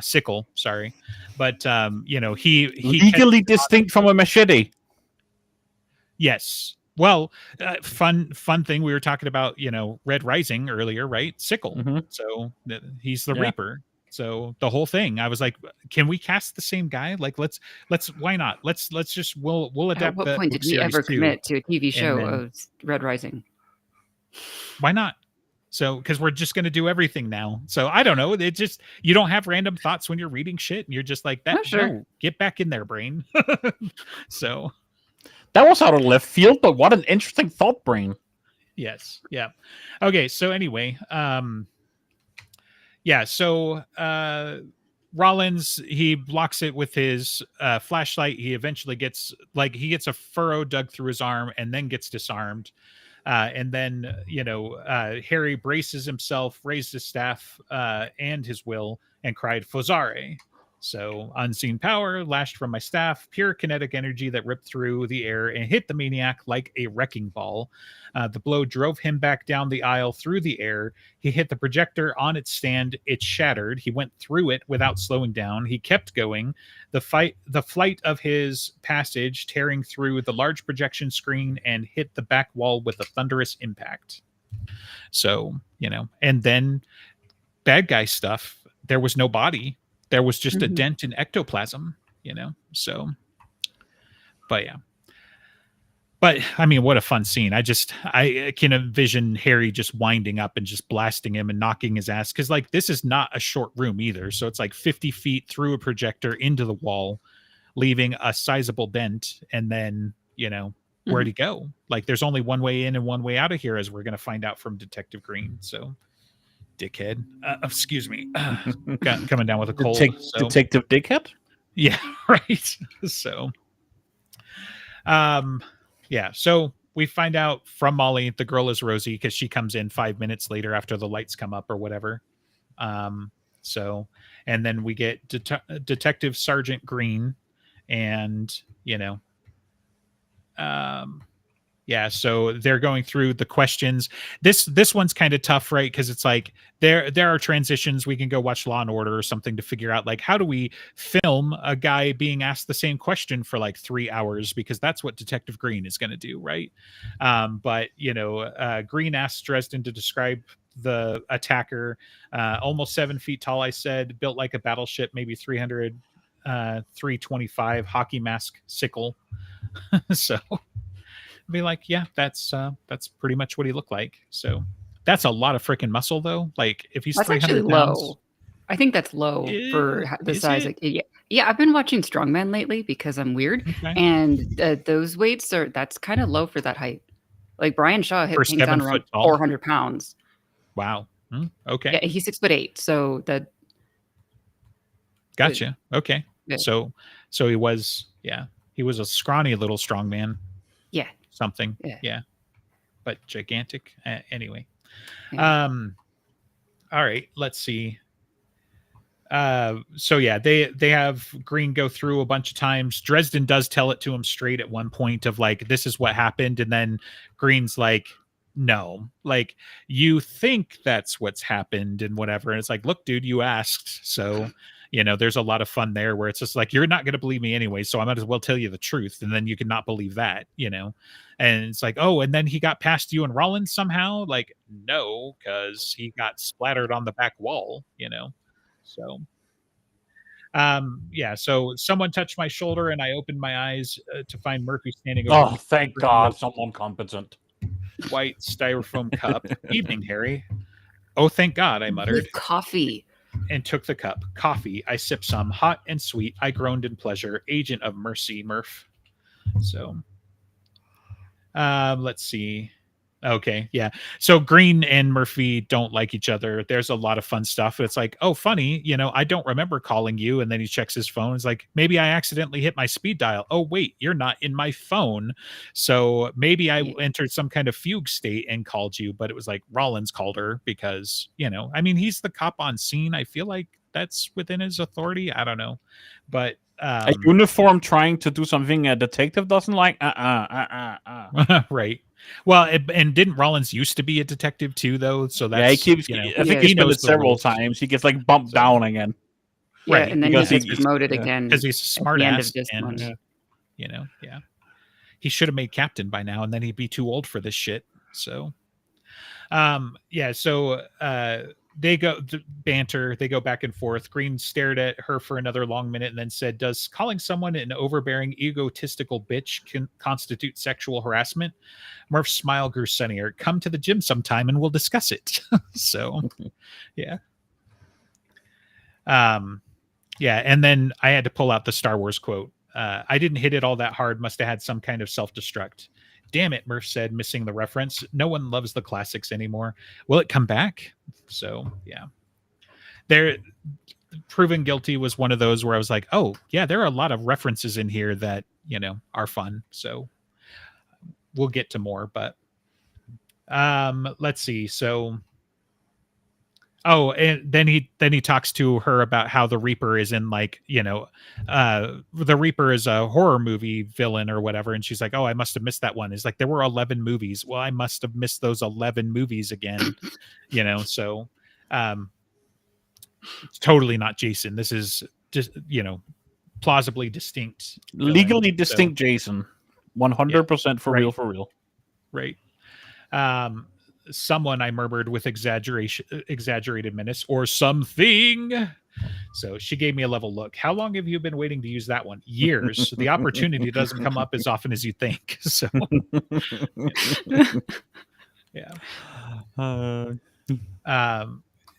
sickle, sorry. But you know, he legally distinct from a machete. Yes. Well, fun thing. We were talking about, you know, Red Rising earlier, right? Sickle. So he's the Reaper. So the whole thing, I was like, can we cast the same guy? Like, let's why not? Let's just we'll adapt. At what point did we ever commit to a TV show of Red Rising? Why not? So, because we're just going to do everything now. So I don't know. It just, you don't have random thoughts when you're reading shit, and you're just like, that. No, get back in there, brain. So that was out of left field, but what an interesting thought, brain. Yes. Yeah. Okay. So anyway, yeah, so Rollins, he blocks it with his flashlight. He eventually gets a furrow dug through his arm and then gets disarmed. And then, you know, Harry braces himself, raised his staff and his will, and cried, Fozare. So, unseen power lashed from my staff, pure kinetic energy that ripped through the air and hit the maniac like a wrecking ball. The blow drove him back down the aisle through the air. He hit the projector on its stand. It shattered. He went through it without slowing down. He kept going. The flight of his passage, tearing through the large projection screen and hit the back wall with a thunderous impact. So, and then bad guy stuff. There was no body. There was just a dent in ectoplasm, so, but yeah. But I mean, what a fun scene. I can envision Harry just winding up and just blasting him and knocking his ass. Cause like, this is not a short room either. So it's like 50 feet through a projector into the wall, leaving a sizable dent. And then, where'd he go? Like there's only one way in and one way out of here, as we're going to find out from Detective Green. So dickhead. Excuse me. Coming down with a cold. Detective Dickhead? Yeah, right. So, yeah. So we find out from Molly the girl is Rosie because she comes in 5 minutes later after the lights come up or whatever. So, and then we get Detective Sergeant Green, and yeah, so they're going through the questions. This one's kind of tough, right? Because it's like there are transitions. We can go watch Law and Order or something to figure out like how do we film a guy being asked the same question for like 3 hours, because that's what Detective Green is going to do, right? But Green asks Dresden to describe the attacker. Almost 7 feet tall, I said, built like a battleship, maybe 325, hockey mask, sickle. So be like, yeah, that's pretty much what he looked like. So that's a lot of freaking muscle, though. Like if he's 300 pounds, low. I think that's low for the size. Yeah, I've been watching Strongman lately because I'm weird, and those weights that's kind of low for that height. Like Brian Shaw hangs on around 400 pounds. Wow. Okay. Yeah, he's 6'8", so that. Gotcha. Okay. Yeah. So he was a scrawny little strongman. Yeah. Something. Yeah. But gigantic. Anyway. Yeah. All right. Let's see. So yeah, they have Green go through a bunch of times. Dresden does tell it to him straight at one point of like, this is what happened. And then Green's like, no, like you think that's what's happened and whatever. And it's like, look, dude, you asked. So, there's a lot of fun there where it's just like, you're not going to believe me anyway. So I might as well tell you the truth. And then you can not believe that, and it's like, oh, and then he got past you and Rollins somehow. Like, no, because he got splattered on the back wall, So, yeah. So someone touched my shoulder and I opened my eyes to find Murphy standing over. Oh, thank God, someone competent. White styrofoam cup. Evening, Harry. Oh, thank God, I muttered. With coffee. And took the cup. Coffee. I sipped some. Hot and sweet. I groaned in pleasure. Agent of mercy, Murph. So, let's see. Okay, yeah. So Green and Murphy don't like each other. There's a lot of fun stuff. It's like, oh, funny, I don't remember calling you. And then he checks his phone. It's like, maybe I accidentally hit my speed dial. Oh, wait, you're not in my phone. So maybe I entered some kind of fugue state and called you. But it was like Rollins called her because, I mean, he's the cop on scene. I feel like that's within his authority. I don't know. But a uniform trying to do something a detective doesn't like. Right. Well, and didn't Rollins used to be a detective too, though? So that's he keeps. I think he's been it several times. He gets like bumped down again. Yeah, right, and then he gets promoted again because he's a smart ass. And yeah, he should have made captain by now, and then he'd be too old for this shit. So, yeah. So, they go banter. They go back and forth. Green stared at her for another long minute and then said, "Does calling someone an overbearing, egotistical bitch constitute sexual harassment?" Murph's smile grew sunnier. "Come to the gym sometime and we'll discuss it." So, yeah. Yeah. And then I had to pull out the Star Wars quote. "I didn't hit it all that hard. Must have had some kind of self-destruct." "Damn it," Murph said, missing the reference. "No one loves the classics anymore. Will it come back?" So, yeah. Proven Guilty was one of those where I was like, oh, yeah, there are a lot of references in here that, are fun. So we'll get to more, but let's see. So Oh, and then he talks to her about how the Reaper is in like, the Reaper is a horror movie villain or whatever, and she's like, "Oh, I must have missed that one." It's like there were 11 movies. Well, I must have missed those 11 movies again, So, it's totally not Jason. This is just plausibly distinct, Legally villain, distinct Jason. 100% for right. real, for real. Right. Someone, I murmured with exaggerated menace, or something. So she gave me a level look. How long have you been waiting to use that one? Years. The opportunity doesn't come up as often as you think. So, yeah.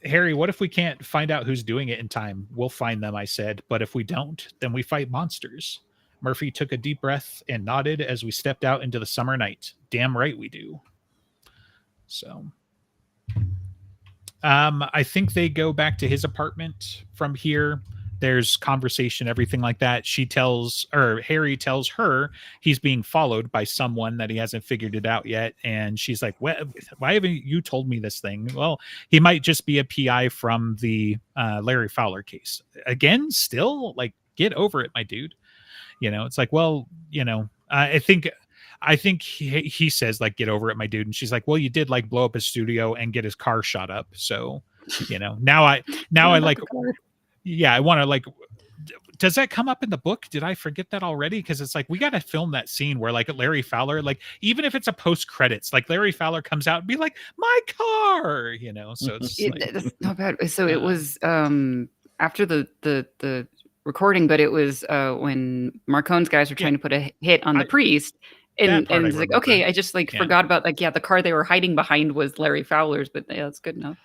Harry, what if we can't find out who's doing it in time? We'll find them, I said. But if we don't, then we fight monsters. Murphy took a deep breath and nodded as we stepped out into the summer night. Damn right we do. So, I think they go back to his apartment from here. There's conversation, everything like that. Harry tells her he's being followed by someone that he hasn't figured it out yet. And she's like, why haven't you told me this thing? Well, he might just be a PI from the Larry Fowler case. Again, still, like, get over it, my dude. It's like, well, I think he says, like, get over it, my dude. And she's like, well, you did, like, blow up his studio and get his car shot up. So, now I like, I want to, like, does that come up in the book? Did I forget that already? Because it's like, we got to film that scene where, like, Larry Fowler, like, even if it's a post credits, like, Larry Fowler comes out and be like, my car, so it's that's not bad. So it was after the recording, but it was when Marcone's guys were trying to put a hit on the priest. And it's like, okay, I just forgot about the car they were hiding behind was Larry Fowler's, but yeah, that's good enough.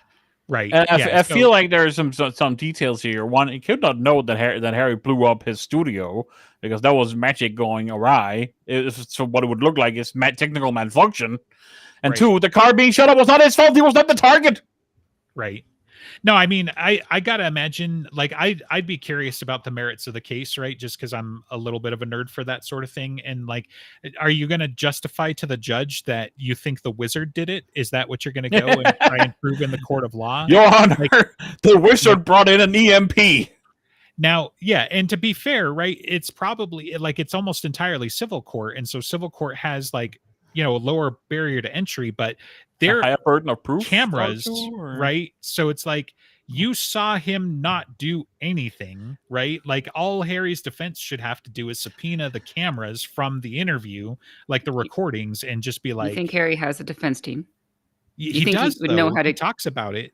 Right. I feel like there's some details here. One, he could not know that Harry blew up his studio because that was magic going awry. So what it would look like is technical malfunction. And two, the car being shut up was not his fault. He was not the target. Right. No, I mean, I gotta imagine, like, I'd be curious about the merits of the case, right? Just because I'm a little bit of a nerd for that sort of thing. And, like, are you going to justify to the judge that you think the wizard did it? Is that what you're going to go and try and prove in the court of law? Your Honor, the wizard brought in an EMP. Now, yeah, and to be fair, right, it's probably, like, it's almost entirely civil court. And so civil court has, like, a lower barrier to entry, but they're higher burden of proof cameras, right? So it's like, you saw him not do anything, right? Like, all Harry's defense should have to do is subpoena the cameras from the interview, like the recordings, and just be like, you think Harry has a defense team? He does, would know how to. He talks about it.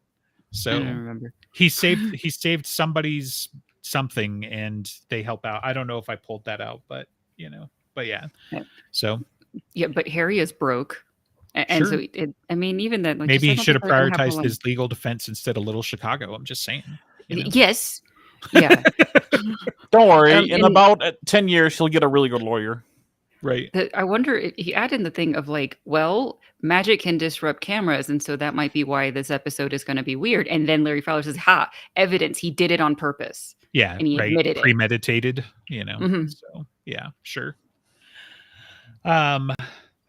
So I don't remember. He saved somebody's something, and they help out. I don't know if I pulled that out, but yeah. So yeah, but Harry is broke. And so, even that, like, maybe he should have prioritized his legal defense instead of Little Chicago. I'm just saying. Yes. Yeah. Don't worry. In about 10 years, he'll get a really good lawyer. Right. I wonder if he added in the thing of, like, well, magic can disrupt cameras. And so that might be why this episode is going to be weird. And then Larry Fowler says, evidence. He did it on purpose. Yeah. And he admitted premeditated, Mm-hmm. So, yeah, sure.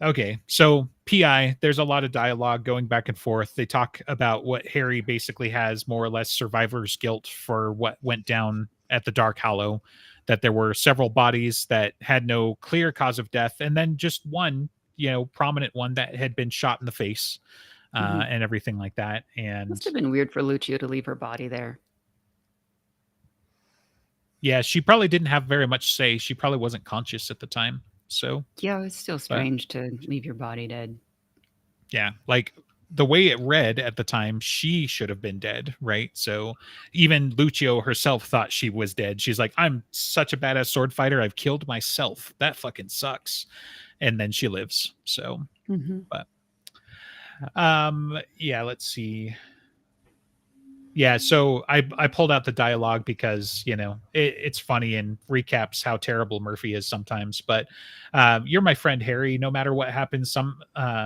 Okay, so PI, there's a lot of dialogue going back and forth. They talk about what Harry basically has more or less survivor's guilt for what went down at the Dark Hollow, that there were several bodies that had no clear cause of death, and then just one, prominent one that had been shot in the face, and everything like that. And must have been weird for Lucio to leave her body there. Yeah, she probably didn't have very much say. She probably wasn't conscious at the time. So yeah, it's still strange to leave your body dead. Yeah, like the way it read at the time, she should have been dead, right? So even Lucio herself thought she was dead. She's like, I'm such a badass sword fighter, I've killed myself. That fucking sucks. And then she lives. So, but yeah, let's see. Yeah, so I pulled out the dialogue because, it's funny and recaps how terrible Murphy is sometimes. But you're my friend, Harry. No matter what happens,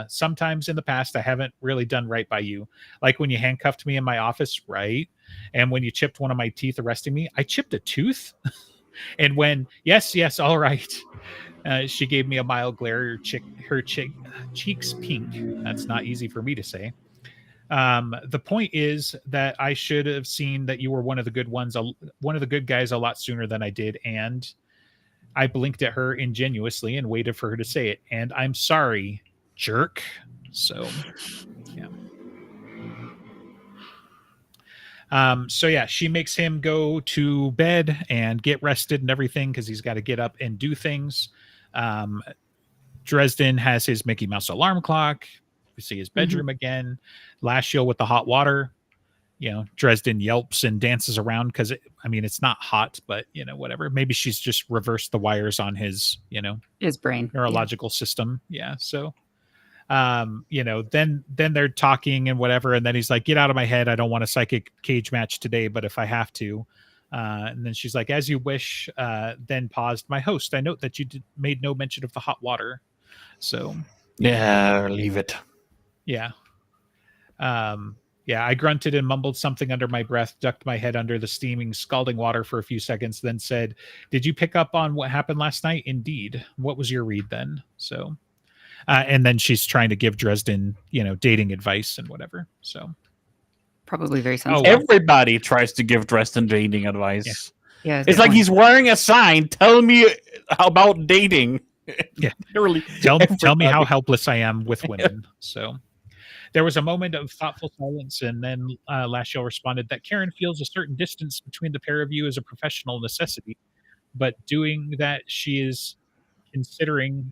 sometimes in the past, I haven't really done right by you. Like when you handcuffed me in my office, right? And when you chipped one of my teeth arresting me, I chipped a tooth. And when, yes, all right. She gave me a mild glare, her cheeks pink. That's not easy for me to say. The point is that I should have seen that you were one of the good ones, one of the good guys, a lot sooner than I did, and I blinked at her ingenuously and waited for her to say it. And I'm sorry, jerk. So, yeah. So yeah, she makes him go to bed and get rested and everything because he's got to get up and do things. Dresden has his Mickey Mouse alarm clock. We see his bedroom again. Lashiel with the hot water. You know, Dresden yelps and dances around because it's not hot, but whatever. Maybe she's just reversed the wires on his, his brain neurological system. Yeah. So, then they're talking and whatever, and then he's like, "Get out of my head! I don't want a psychic cage match today, but if I have to." And then she's like, "As you wish." Then paused. My host, I note that you made no mention of the hot water. So, yeah, leave it. Yeah. I grunted and mumbled something under my breath, ducked my head under the steaming, scalding water for a few seconds, then said, "Did you pick up on what happened last night?" "Indeed." "What was your read then?" So, and then she's trying to give Dresden, dating advice and whatever. So, probably very sensitive. Everybody tries to give Dresden dating advice. Yeah, it's like he's wearing a sign. Tell me about dating. Yeah, really. Tell me how helpless I am with women. So. There was a moment of thoughtful silence, and then Lashiel responded that Karen feels a certain distance between the pair of you as a professional necessity, but that she is considering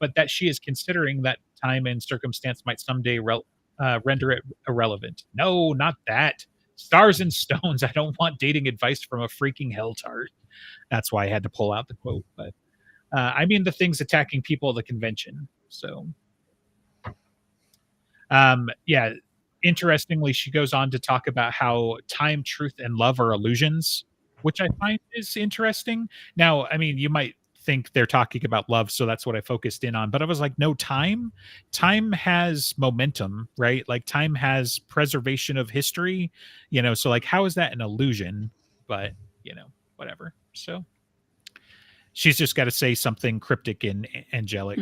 that time and circumstance might someday render it irrelevant. No, not that. Stars and stones. I don't want dating advice from a freaking hell tart. That's why I had to pull out the quote. But the things attacking people at the convention. So. Interestingly, she goes on to talk about how time, truth, and love are illusions, which I find is interesting. Now, you might think they're talking about love, so that's what I focused in on. But I was like, no, time has momentum, right? Like time has preservation of history, so like, how is that an illusion? But, whatever. So she's just got to say something cryptic and angelic.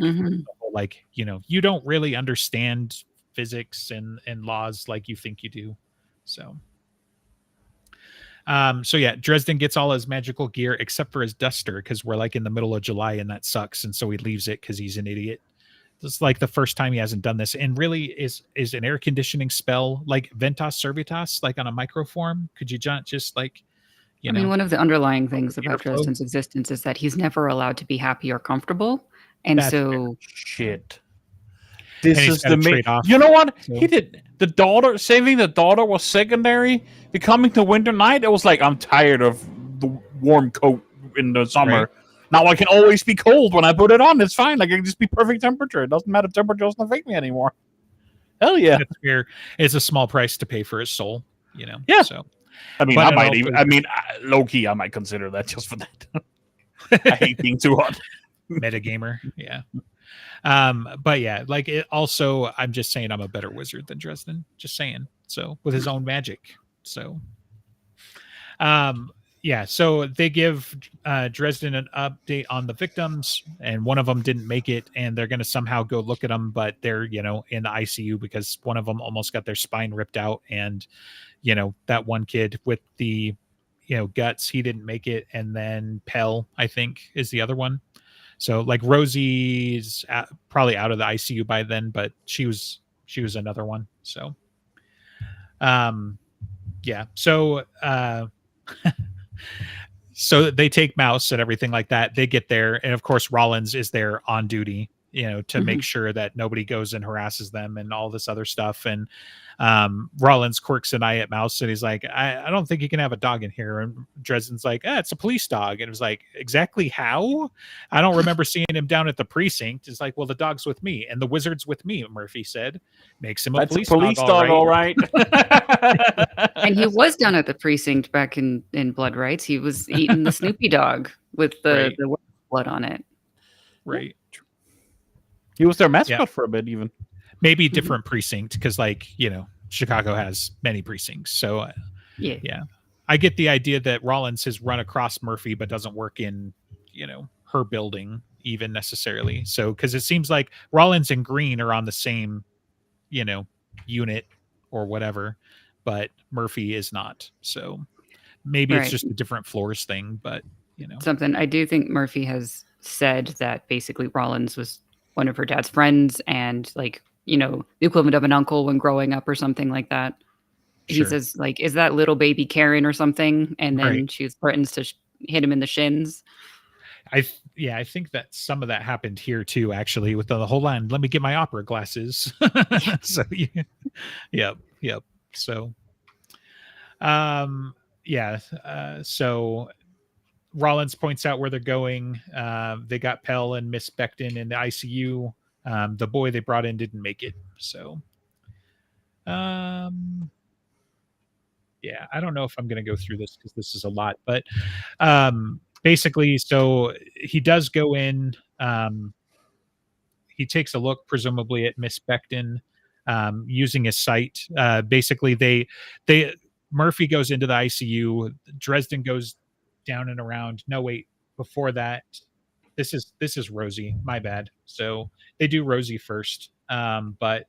Like, you don't really understand physics and laws like you think you do. So Dresden gets all his magical gear except for his duster because we're like in the middle of July and that sucks, and so he leaves it because he's an idiot. This is like the first time he hasn't done this. And really, is an air conditioning spell like Ventas Servitas, like on a microform? Could you just like, one of the underlying things about Dresden's existence is that he's never allowed to be happy or comfortable, and so shit. This is the trade-off. You know what? So. He did saving the daughter was secondary. Becoming the winter night, it was like, I'm tired of the warm coat in the summer. Right. Now I can always be cold when I put it on. It's fine. Like, it can just be perfect temperature. It doesn't matter. Temperature doesn't affect me anymore. Hell yeah. It's fair. It's a small price to pay for his soul, Yeah. So low key, I might consider that just for that. I hate being too hot. Metagamer. Yeah. But yeah, like it also, I'm just saying I'm a better wizard than Dresden. Just saying. So with his own magic. So, so they give Dresden an update on the victims, and one of them didn't make it, and they're going to somehow go look at them, but they're, in the ICU because one of them almost got their spine ripped out, and, that one kid with the, guts, he didn't make it, and then Pell, I think, is the other one. So like Rosie's probably out of the ICU by then, but she was another one. So, So, so they take Mouse and everything like that. They get there, and of course Rollins is there on duty, to make sure that nobody goes and harasses them and all this other stuff. And Rollins quirks an eye at Mouse, and he's like, I don't think you can have a dog in here. And Dresden's like, it's a police dog. And it was like, exactly how? I don't remember seeing him down at the precinct. It's like, well, the dog's with me, and the wizard's with me, Murphy said. Makes him a police dog, all right. And he was down at the precinct back in Blood Rights. He was eating the Snoopy dog with the blood on it. Right. He was their mascot for a bit, even. Maybe different precinct, because, like, Chicago has many precincts. So, yeah. I get the idea that Rollins has run across Murphy, but doesn't work in, her building even necessarily. So, because it seems like Rollins and Green are on the same, unit or whatever, but Murphy is not. So maybe it's Right. just a different floors thing, but you know. Something I do think Murphy has said that basically Rollins was one of her dad's friends and like, you know, the equivalent of an uncle when growing up or something like that. He Sure. says like, "Is that little baby Karen or something?" And then Right. she threatens to hit him in the shins. I think that some of that happened here too, actually, with the whole line. Let me get my opera glasses. Yeah. So yep. So, um, yeah. So Rollins points out where they're going. They got Pell and Miss Becton in the ICU. The boy they brought in didn't make it. So, yeah, I don't know if I'm going to go through this because this is a lot, but basically, so he does go in. He takes a look, presumably at Miss Becton, using his sight. Basically, they Murphy goes into the ICU. Dresden goes down and around. No, wait, before that, this is Rosie. My bad. So they do Rosie first, but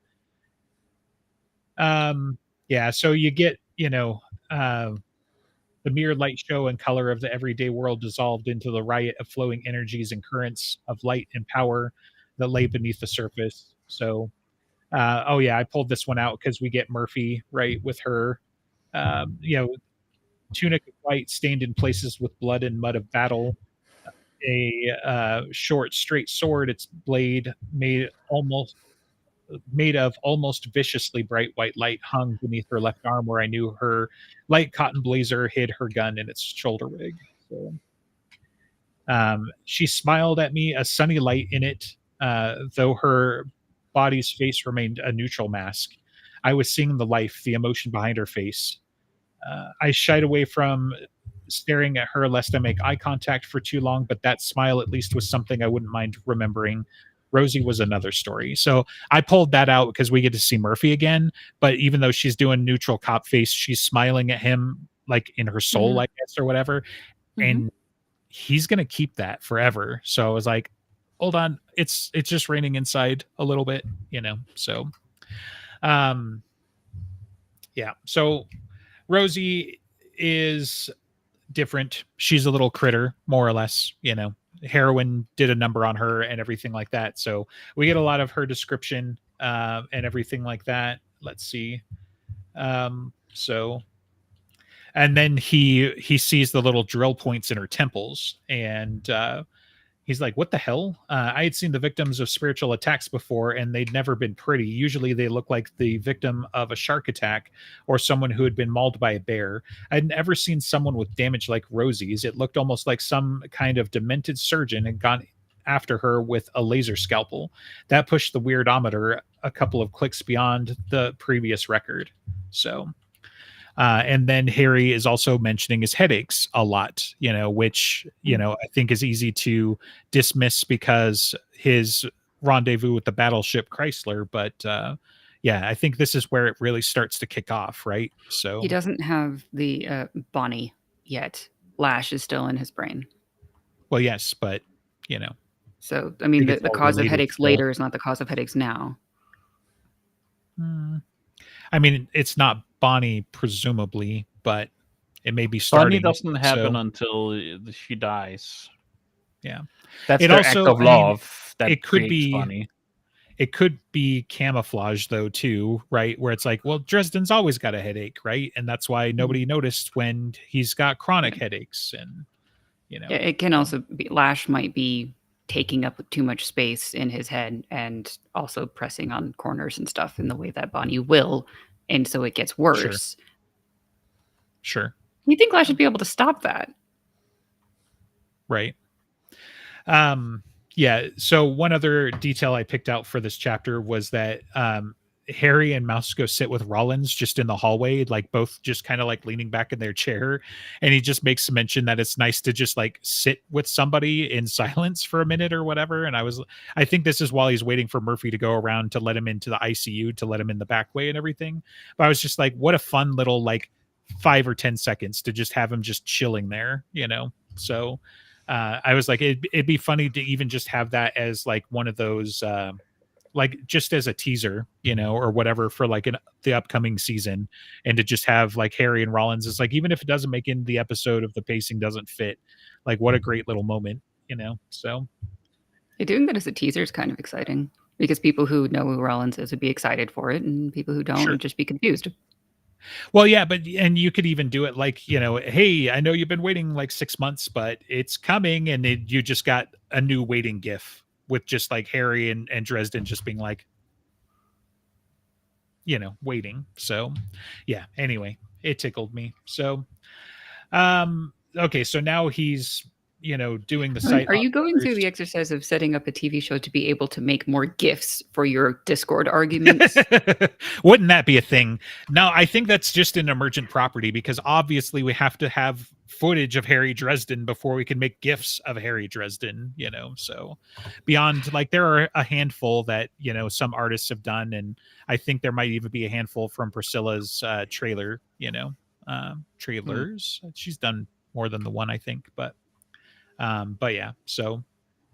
yeah. So you get the mere light show and color of the everyday world dissolved into the riot of flowing energies and currents of light and power that lay beneath the surface. So, oh yeah, I pulled this one out because we get Murphy right with her, tunic of white stained in places with blood and mud of battle, a short straight sword, its blade made of almost viciously bright white light hung beneath her left arm where I knew her light cotton blazer hid her gun in its shoulder rig. So, she smiled at me, a sunny light in it, though her body's face remained a neutral mask. I was seeing the life, the emotion behind her face. I shied away from staring at her lest I make eye contact for too long, but that smile at least was something I wouldn't mind remembering. Rosie was another story. So I pulled that out because we get to see Murphy again. But even though she's doing neutral cop face, she's smiling at him like in her soul, I guess, or whatever. And he's gonna keep that forever. So I was like, hold on, it's just raining inside a little bit, So yeah. So Rosie is different. She's a little critter, more or less, Heroin did a number on her and everything like that. So we get a lot of her description and everything like that. Let's see. So and then he sees the little drill points in her temples, and he's like, what the hell? I had seen the victims of spiritual attacks before, and they'd never been pretty. Usually they look like the victim of a shark attack or someone who had been mauled by a bear. I'd never seen someone with damage like Rosie's. It looked almost like some kind of demented surgeon had gone after her with a laser scalpel. That pushed the weirdometer a couple of clicks beyond the previous record. So... and then Harry is also mentioning his headaches a lot, which, I think is easy to dismiss because his rendezvous with the battleship Chrysler. But yeah, I think this is where it really starts to kick off, right? So he doesn't have the Bonnie yet. Lash is still in his brain. Well, yes, but, So, I mean, the cause of headaches still. later is not the cause of headaches now. I mean, it's not Bonnie, presumably, but it may be starting. Bonnie doesn't happen until she dies. Yeah. That's their act of love that it could creates be Bonnie. It could be camouflage, though, too, right? Where it's like, well, Dresden's always got a headache, right? And that's why nobody noticed when he's got chronic headaches. And, Yeah, it can also be, Lash might be taking up too much space in his head and also pressing on corners and stuff in the way that Bonnie will. And so it gets worse. Sure. You think Lash should be able to stop that? Right. Yeah. So one other detail I picked out for this chapter was that Harry and Mouse go sit with Rollins just in the hallway, like both just kind of like leaning back in their chair. And he just makes mention that it's nice to just like sit with somebody in silence for a minute or whatever. And I think this is while he's waiting for Murphy to go around to let him into the ICU, to let him in the back way and everything. But I was just like, what a fun little like 5 or 10 seconds to just have him just chilling there, So I was like, it'd be funny to even just have that as like one of those like just as a teaser, or whatever for like the upcoming season, and to just have like Harry and Rollins is like, even if it doesn't make in the episode, if the pacing doesn't fit, like what a great little moment, so. Doing that as a teaser is kind of exciting because people who know who Rollins is would be excited for it, and people who don't Sure. would just be confused. Well, yeah, and you could even do it like, hey, I know you've been waiting like 6 months, but it's coming, and you just got a new waiting gif with just like Harry and Dresden just being like, waiting. So, yeah. Anyway, it tickled me. So, okay, so now he's doing the site. Are you going through the exercise of setting up a TV show to be able to make more GIFs for your Discord arguments? Wouldn't that be a thing? No, I think that's just an emergent property because obviously we have to have footage of Harry Dresden before we can make GIFs of Harry Dresden, so beyond, like, there are a handful that, some artists have done, and I think there might even be a handful from Priscilla's trailer, trailers. She's done more than the one, I think, but yeah, so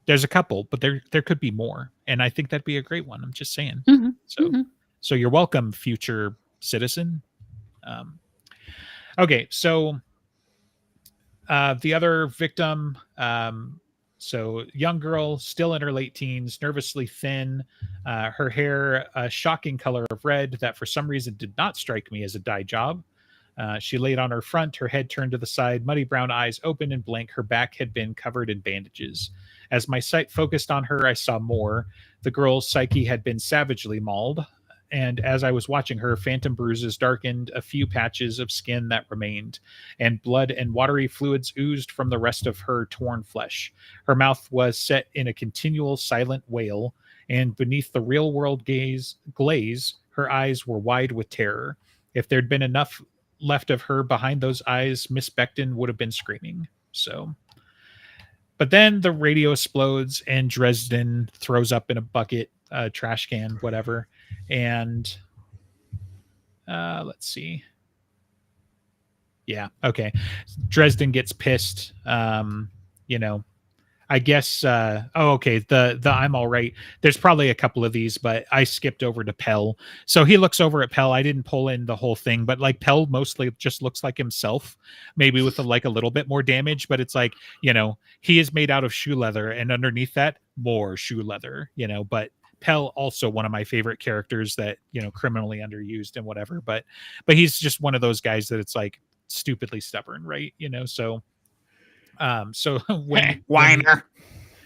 there's a couple, but there could be more, and I think that'd be a great one. I'm just saying. Mm-hmm. So you're welcome, future citizen. Okay, so the other victim, so young girl, still in her late teens, nervously thin, her hair a shocking color of red that for some reason did not strike me as a dye job. She laid on her front, her head turned to the side, muddy brown eyes open and blank. Her back had been covered in bandages. As my sight focused on her, I saw more. The girl's psyche had been savagely mauled, and as I was watching her, phantom bruises darkened a few patches of skin that remained, and blood and watery fluids oozed from the rest of her torn flesh. Her mouth was set in a continual silent wail, and beneath the real-world glaze, her eyes were wide with terror. If there'd been enough left of her behind those eyes, Miss Becton would have been screaming. So, but then the radio explodes and Dresden throws up in a bucket, trash can, whatever. And let's see. Yeah. Okay. Dresden gets pissed. I guess okay, the I'm all right. There's probably a couple of these, but I skipped over to Pell. So he looks over at Pell. I didn't pull in the whole thing, but like Pell mostly just looks like himself, maybe with a little bit more damage, but it's like, he is made out of shoe leather, and underneath that, more shoe leather, but Pell also one of my favorite characters that, criminally underused and whatever, but he's just one of those guys that it's like stupidly stubborn, right? So whiner.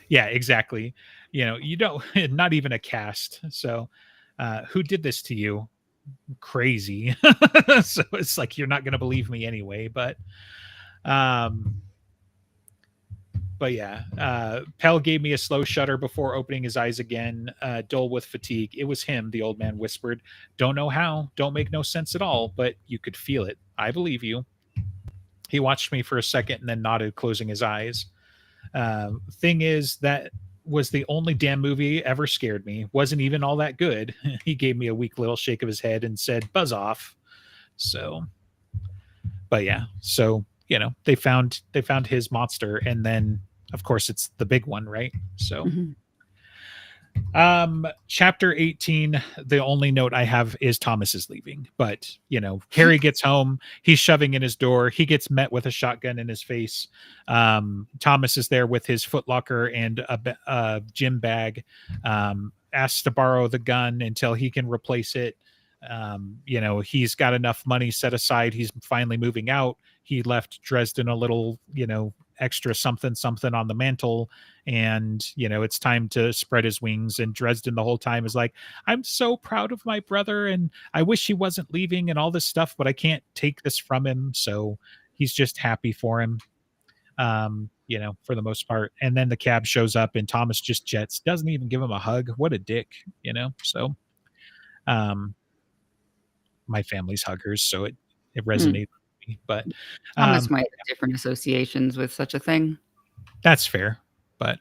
Yeah, exactly. You don't, not even a cast. So who did this to you? Crazy. So it's like, you're not going to believe me anyway, but yeah, Pell gave me a slow shudder before opening his eyes again, dull with fatigue. It was him, the old man whispered. Don't know how, don't make no sense at all, but you could feel it. I believe you. He watched me for a second and then nodded, closing his eyes. Thing is, that was the only damn movie ever scared me. Wasn't even all that good. He gave me a weak little shake of his head and said, buzz off. So, but yeah, so, they found his monster, and then of course it's the big one, right? So chapter 18, the only note I have is Thomas is leaving, but Harry gets home, he's shoving in his door, he gets met with a shotgun in his face. Thomas is there with his footlocker and a gym bag, asks to borrow the gun until he can replace it. He's got enough money set aside, he's finally moving out. He left Dresden a little extra something on the mantle, and it's time to spread his wings. And Dresden the whole time is like, I'm so proud of my brother, and I wish he wasn't leaving and all this stuff, but I can't take this from him. So he's just happy for him, for the most part. And then the cab shows up and Thomas just jets, doesn't even give him a hug. What a dick. So my family's huggers, so it resonated with me. But Thomas might have different associations with such a thing. That's fair, but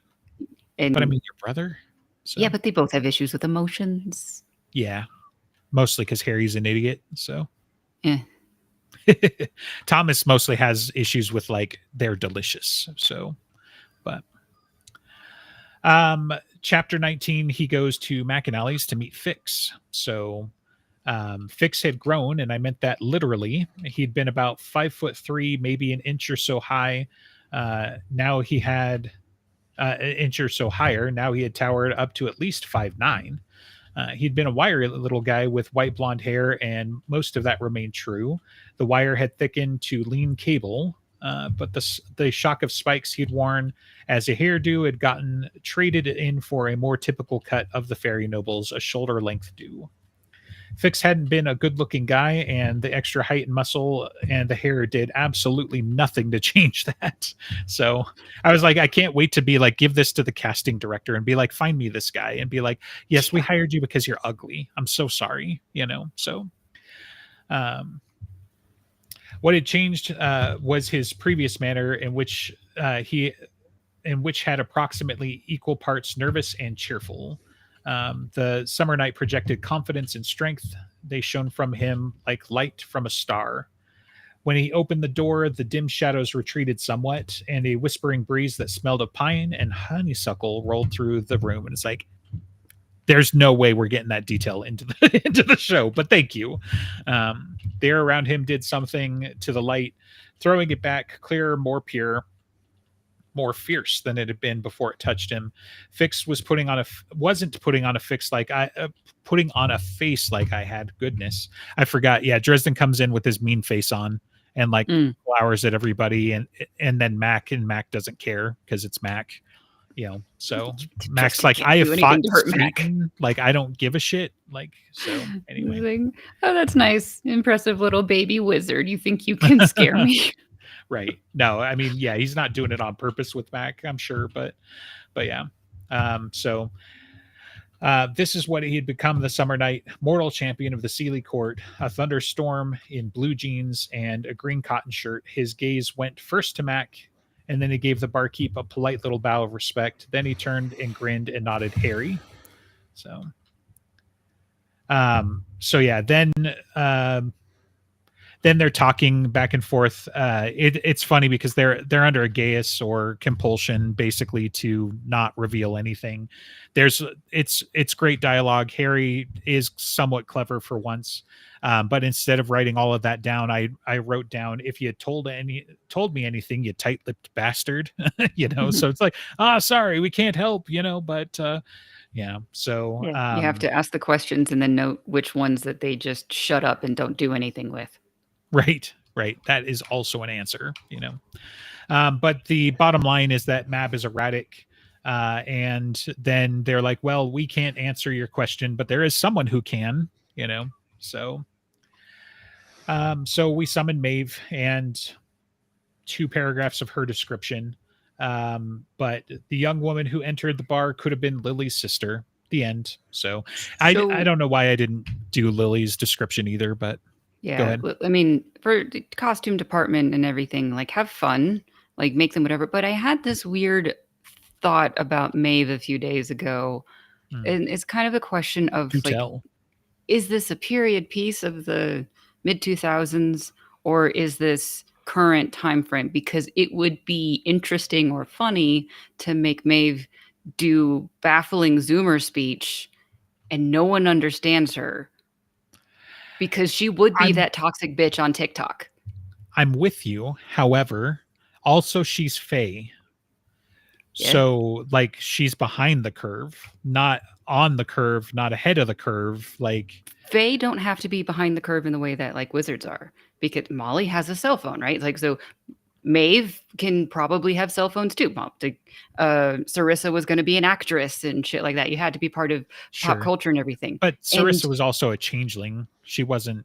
I mean, your brother. So. Yeah, but they both have issues with emotions. Yeah, mostly because Harry's an idiot. So, yeah. Thomas mostly has issues with they're delicious. So, but chapter 19, he goes to McAnally's to meet Fix. So Fix had grown, and I meant that literally. He'd been about 5'3", maybe an inch or so high. Now he had an inch or so higher. Now he had towered up to at least 5'9". He'd been a wiry little guy with white blonde hair, and most of that remained true. The wire had thickened to lean cable, but the shock of spikes he'd worn as a hairdo had gotten traded in for a more typical cut of the fairy nobles, a shoulder-length do. Fix hadn't been a good-looking guy, and the extra height and muscle and the hair did absolutely nothing to change that. So I was like, I can't wait to be like, give this to the casting director and be like, find me this guy, and be like, yes, we hired you because you're ugly. I'm so sorry, So, what had changed was his previous manner, in which had approximately equal parts nervous and cheerful. The summer night projected confidence and strength. They shone from him like light from a star. When he opened the door, the dim shadows retreated somewhat, and a whispering breeze that smelled of pine and honeysuckle rolled through the room. And it's like, there's no way we're getting that detail into the show, but thank you. The air around him did something to the light, throwing it back clearer, more pure, more fierce than it had been before it touched him. Fix wasn't putting on a face like I had. Goodness, I forgot. Yeah, Dresden comes in with his mean face on and like glowers at everybody, and then Mac doesn't care because it's Mac. So Mac's like, I have fought Satan. Like, I don't give a shit. Like, so anyway. Oh, that's nice. Impressive little baby wizard. You think you can scare me? Right. No, I mean, yeah, he's not doing it on purpose with Mac, I'm sure, but yeah. So this is what he had become the summer night mortal champion of the Sealy court, a thunderstorm in blue jeans and a green cotton shirt. His gaze went first to Mac, and then he gave the barkeep a polite little bow of respect. Then he turned and grinned and nodded Harry. So yeah, then they're talking back and forth. It's funny because they're under a geas or compulsion, basically, to not reveal anything. It's great dialogue. Harry is somewhat clever for once, but instead of writing all of that down, I wrote down, if you had told me anything, you tight-lipped bastard. So it's like, sorry, we can't help. But yeah. So you have to ask the questions and then note which ones that they just shut up and don't do anything with. Right. That is also an answer, but the bottom line is that Mab is erratic. And then they're like, well, we can't answer your question, but there is someone who can, so we summon Maeve and 2 paragraphs of her description. But the young woman who entered the bar could have been Lily's sister. The end. So I don't know why I didn't do Lily's description either, but yeah, I mean, for the costume department and everything, like, have fun, like, make them whatever. But I had this weird thought about Maeve a few days ago, and it's kind of a question of, is this a period piece of the mid-2000s, or is this current time frame? Because it would be interesting or funny to make Maeve do baffling Zoomer speech and no one understands her. Because she would be that toxic bitch on TikTok. I'm with you. However, also she's Faye. Yeah. So, like, she's behind the curve, not on the curve, not ahead of the curve. Like, Faye don't have to be behind the curve in the way that, like, wizards are. Because Molly has a cell phone, right? Like, so Maeve can probably have cell phones too. Sarissa was going to be an actress and shit like that. You had to be part of pop culture and everything. But Sarissa was also a changeling. She wasn't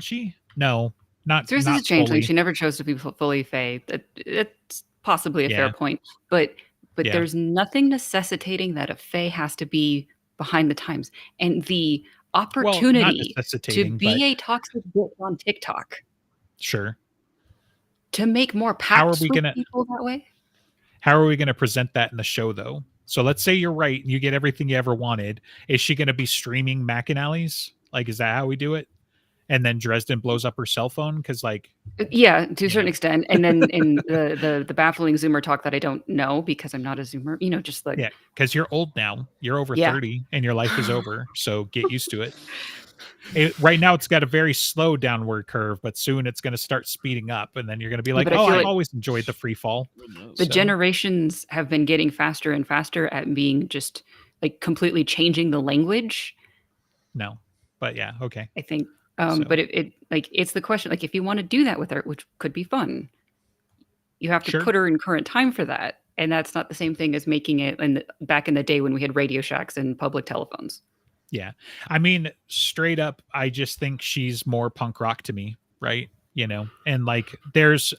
she? No, not. Sarissa's a changeling. Fully. She never chose to be fully Fae. It's possibly a fair point. But there's nothing necessitating that a Fae has to be behind the times. And the opportunity to be a toxic bitch on TikTok. Sure. To make more pacts with people that way? How are we going to present that in the show, though? So let's say you're right and you get everything you ever wanted. Is she going to be streaming McAnally's? Like, is that how we do it? and then Dresden blows up her cell phone because, like, Yeah, to a you certain know. extent. And then in the baffling Zoomer talk that I don't know because I'm not a Zoomer, just like, Yeah, because you're old now. You're over Yeah. 30 and your life is over. So get used to it. Right now, it's got a very slow downward curve, but soon it's going to start speeding up. And then you're going to be like, but I oh, feel I've like always enjoyed the free fall. the So, generations have been getting faster and faster at being just like completely changing the language, no. But yeah, okay. I think. So- But it like it's the question, like if you want to do that with her, which could be fun, you have to Sure. put her in current time for that. And that's not the same thing as making it back in the day when we had Radio Shacks and public telephones. Yeah. I mean, straight up, I just think she's more punk rock to me, right? And like there's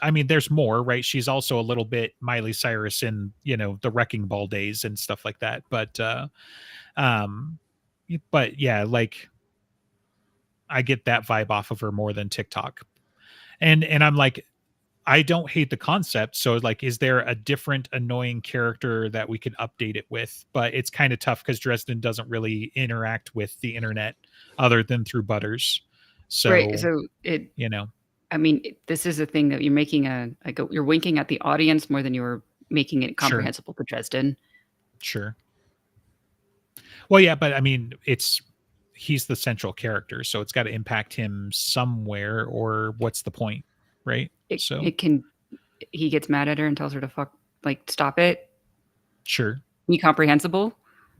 more, right? She's also a little bit Miley Cyrus in, the Wrecking Ball days and stuff like that. But yeah, like I get that vibe off of her more than TikTok. And I'm like, I don't hate the concept. So like, is there a different annoying character that we can update it with? But it's kind of tough because Dresden doesn't really interact with the internet other than through Butters. So, right. So I mean, this is a thing that you're making you're winking at the audience more than you're making it comprehensible to Dresden. Sure. Well, yeah, but I mean, he's the central character, so it's got to impact him somewhere, or what's the point, right? He gets mad at her and tells her to stop it. Sure. Incomprehensible.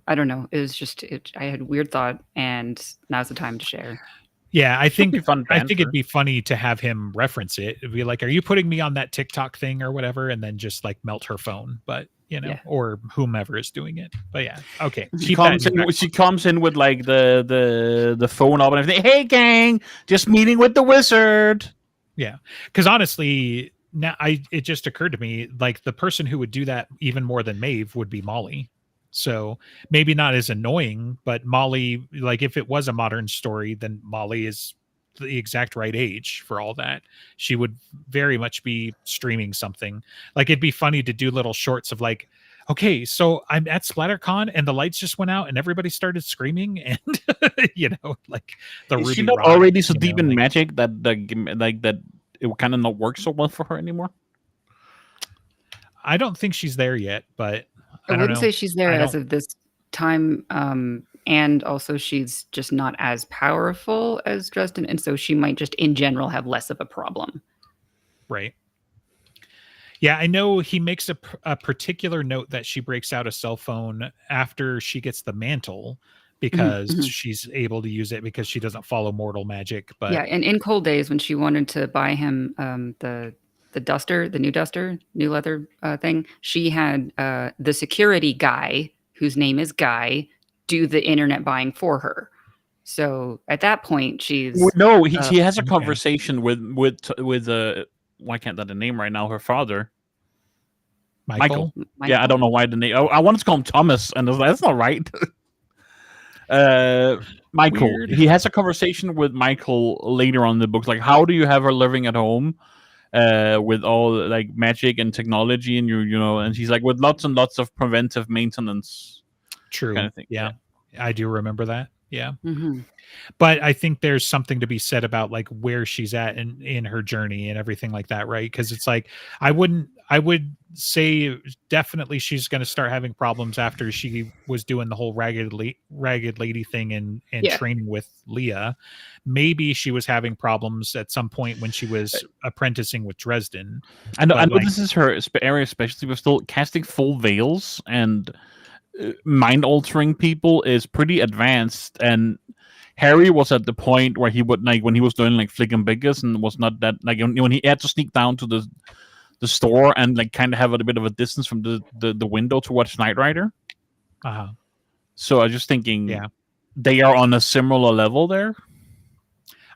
I don't know. It was just I had a weird thought, and now's the time to share. Yeah, I think it'd be funny to have him reference it. It'd be like, "Are you putting me on that TikTok thing or whatever?" And then just like melt her phone, but or whomever is doing it. But yeah, okay. She comes in with like the phone up and everything. Hey, gang, just meeting with the wizard. Yeah, because honestly, now it just occurred to me like the person who would do that even more than Maeve would be Molly. So maybe not as annoying, but Molly, like if it was a modern story, then Molly is the exact right age for all that. She would very much be streaming something. Like it'd be funny to do little shorts of like, okay, so I'm at SplatterCon and the lights just went out and everybody started screaming and like the Is Ruby she not Rod, already so deep in magic that that it would kind of not work so well for her anymore? I don't think she's there yet, but I wouldn't say she's there as of this time. And also she's just not as powerful as Dresden. And so she might just in general have less of a problem. Right. Yeah, I know he makes a particular note that she breaks out a cell phone after she gets the mantle because she's able to use it because she doesn't follow mortal magic. But yeah, and in Cold Days when she wanted to buy him the duster, the new leather thing, she had the security guy, whose name is Guy, do the internet buying for her. So at that point, she's he has a conversation with why can't that the name right now? Her father, Michael. Yeah, I don't know why the name. I wanted to call him Thomas, and I was like, that's not right. Michael. Weird. He has a conversation with Michael later on in the book. Like, how do you have her living at home? With all like magic and technology, and and she's like with lots and lots of preventive maintenance. True. Kind of thing. Yeah, I do remember that. Yeah. But I think there's something to be said about like where she's at in her journey and everything like that, right? Because it's like I would say definitely she's going to start having problems after she was doing the whole ragged lady thing and training with Leah. Maybe she was having problems at some point when she was apprenticing with Dresden. I know this is her area, especially with still casting full veils and mind altering people is pretty advanced, and Harry was at the point where he would like when he was doing like Flick and Biggest and was not that like when he had to sneak down to the store and like kind of have a bit of a distance from the window to watch Knight Rider. So I was just thinking, they are on a similar level there.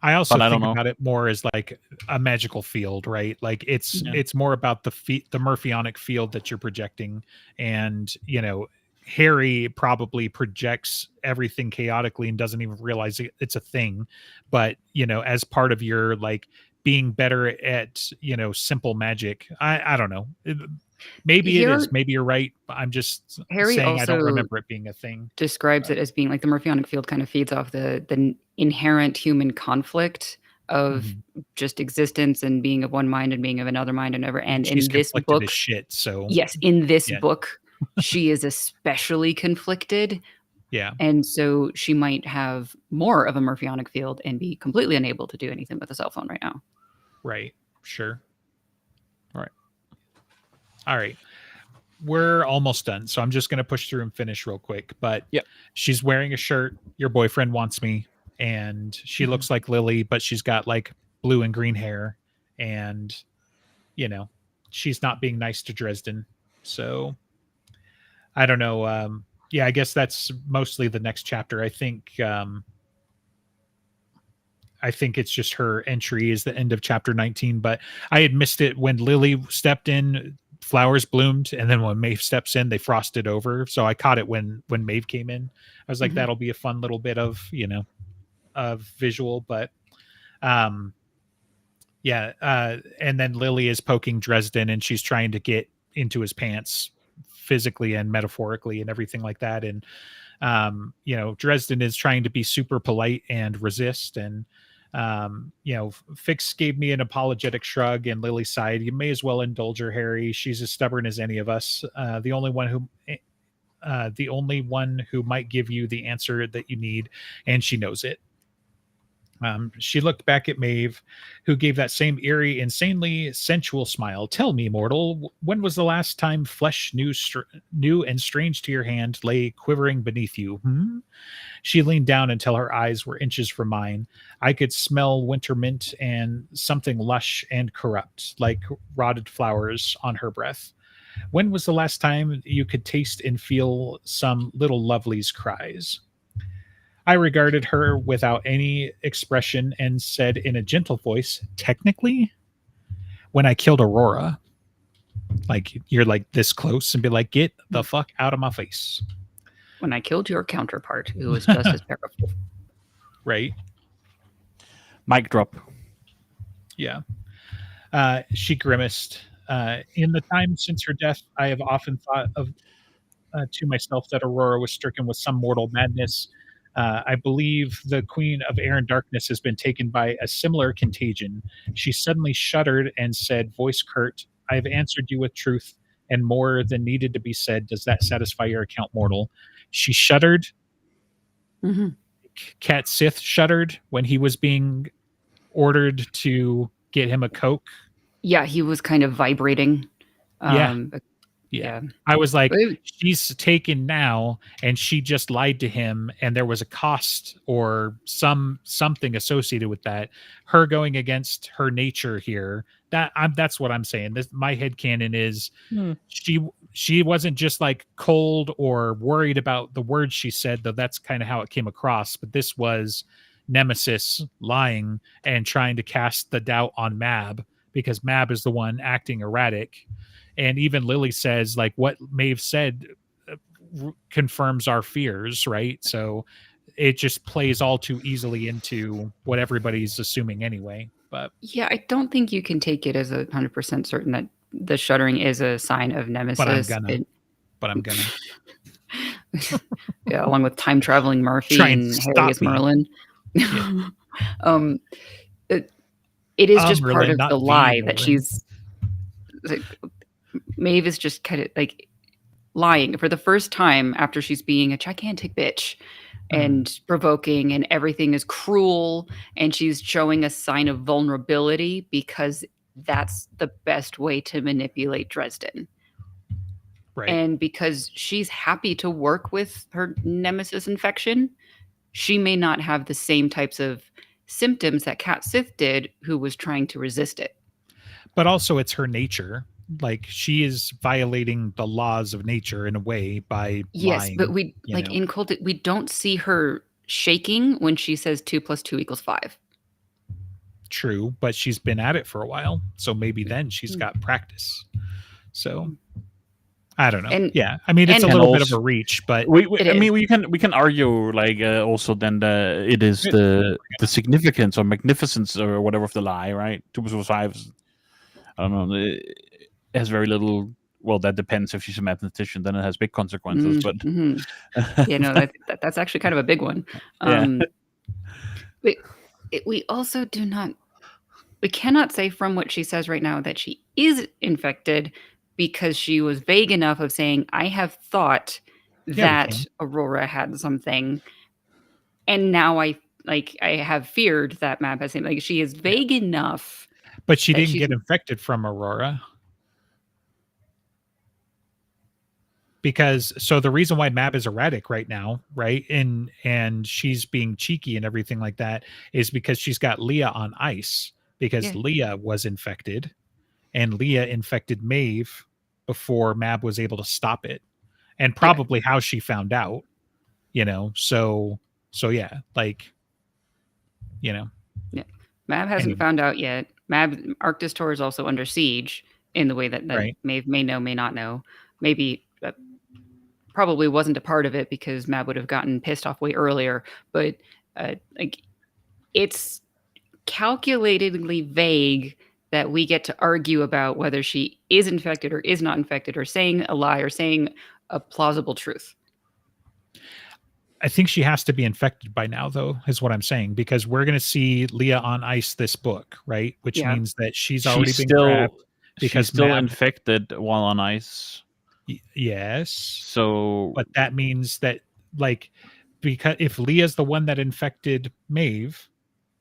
I also think about it more as like a magical field, right? Like it's more about the Murphyonic field that you're projecting, and Harry probably projects everything chaotically and doesn't even realize it's a thing. But, as part of your like being better at, simple magic, I don't know. Maybe it is. Maybe you're right. I'm just Harry saying I don't remember it being a thing. Describes it as being like the Murphyonic field kind of feeds off the inherent human conflict of just existence and being of one mind and being of another mind and never. And She's in this conflicted book, as shit. So yes, in this Yeah. book, she is especially conflicted. yeah, And so she might have more of a Murphyonic field and be completely unable to do anything with a cell phone right now. right, sure. Right. All right. We're almost done, so I'm just going to push through and finish real quick. But Yep. she's wearing a shirt, Your Boyfriend Wants Me, and she looks like Lily, but she's got like blue and green hair, and you know, she's not being nice to Dresden. So I don't know. Yeah, I guess that's mostly the next chapter. I think it's just her entry is the end of chapter 19, but I had missed it when Lily stepped in, flowers bloomed, and then when Maeve steps in, they frosted over. So I caught it when Maeve came in. I was like, that'll be a fun little bit of, of visual, but yeah. And then Lily is poking Dresden and she's trying to get into his pants physically and metaphorically and everything like that. And Dresden is trying to be super polite and resist. And Fix gave me an apologetic shrug, and Lily sighed. You may as well indulge her, Harry. She's as stubborn as any of us. The only one who might give you the answer that you need, and she knows it. She looked back at Maeve, who gave that same eerie, insanely sensual smile. Tell me, mortal, when was the last time flesh new and strange to your hand lay quivering beneath you? She leaned down until her eyes were inches from mine. I could smell winter mint and something lush and corrupt, like rotted flowers, on her breath. When was the last time you could taste and feel some little lovely's cries? I regarded her without any expression and said in a gentle voice, technically, when I killed Aurora. Like, you're like this close and be like, get the fuck out of my face. When I killed your counterpart, who was just as powerful. Right. Mic drop. Yeah. She grimaced. In the time since her death, I have often thought of to myself that Aurora was stricken with some mortal madness. I believe the Queen of Air and Darkness has been taken by a similar contagion. She suddenly shuddered and said, voice curt, I have answered you with truth and more than needed to be said. Does that satisfy your account, mortal? She shuddered. Cat Sith shuddered when he was being ordered to get him a Coke. Yeah, he was kind of vibrating. Yeah. I was like, she's taken now, and she just lied to him, and there was a cost or something associated with that. Her going against her nature here. That's what I'm saying. My headcanon is she wasn't just like cold or worried about the words she said, though that's kind of how it came across. But this was Nemesis lying and trying to cast the doubt on Mab, because Mab is the one acting erratic. And even Lily says, like, what Maeve said confirms our fears, right? So it just plays all too easily into what everybody's assuming anyway. But yeah, I don't think you can take it as 100% certain that the shuddering is a sign of Nemesis. But I'm gonna. Yeah, along with time traveling Murphy and Harry as Merlin. Yeah. It is just Merlin, part of the lie that she's. Like, Maeve is just kind of like lying for the first time after she's being a gigantic bitch and provoking, and everything is cruel, and she's showing a sign of vulnerability because that's the best way to manipulate Dresden. Right. And because she's happy to work with her Nemesis infection, she may not have the same types of symptoms that Cat Sith did, who was trying to resist it. But also it's her nature. Like, she is violating the laws of nature in a way by lying. But we in Cult, we don't see her shaking when she says 2 + 2 = 5. True, but she's been at it for a while, so maybe then she's got practice. So I don't know. I mean, it's a little bit of a reach, but we can argue like also then it is the significance or magnificence or whatever of the lie, right? 2 + 5. I don't know. It has very little. Well, that depends. If she's a mathematician, then it has big consequences. But that's actually kind of a big one. But we also do not. We cannot say from what she says right now that she is infected because she was vague enough of saying, I have thought Yeah, we that can. Aurora had something. And now I have feared that Mab has him. Like she is vague enough But she that didn't she's get infected from Aurora. Because so the reason why Mab is erratic right now, right? And she's being cheeky and everything like that is because she's got Leah on ice because Yeah. Leah was infected and Leah infected Maeve before Mab was able to stop it. And probably how she found out, you know. So yeah, like, you know. Yeah. Mab hasn't Anyway, found out yet. Arctis Tor is also under siege in the way that right. Maeve may know, may not know. Maybe probably wasn't a part of it because Mab would have gotten pissed off way earlier. But like it's calculatedly vague that we get to argue about whether she is infected or is not infected or saying a lie or saying a plausible truth. I think she has to be infected by now, though, is what I'm saying, because we're going to see Leah on ice this book, right? Which Yeah. means that she's She's already been grabbed she's because still Mab, infected while on ice. yes. So, But that means that, like, because if Leah's the one that infected Maeve,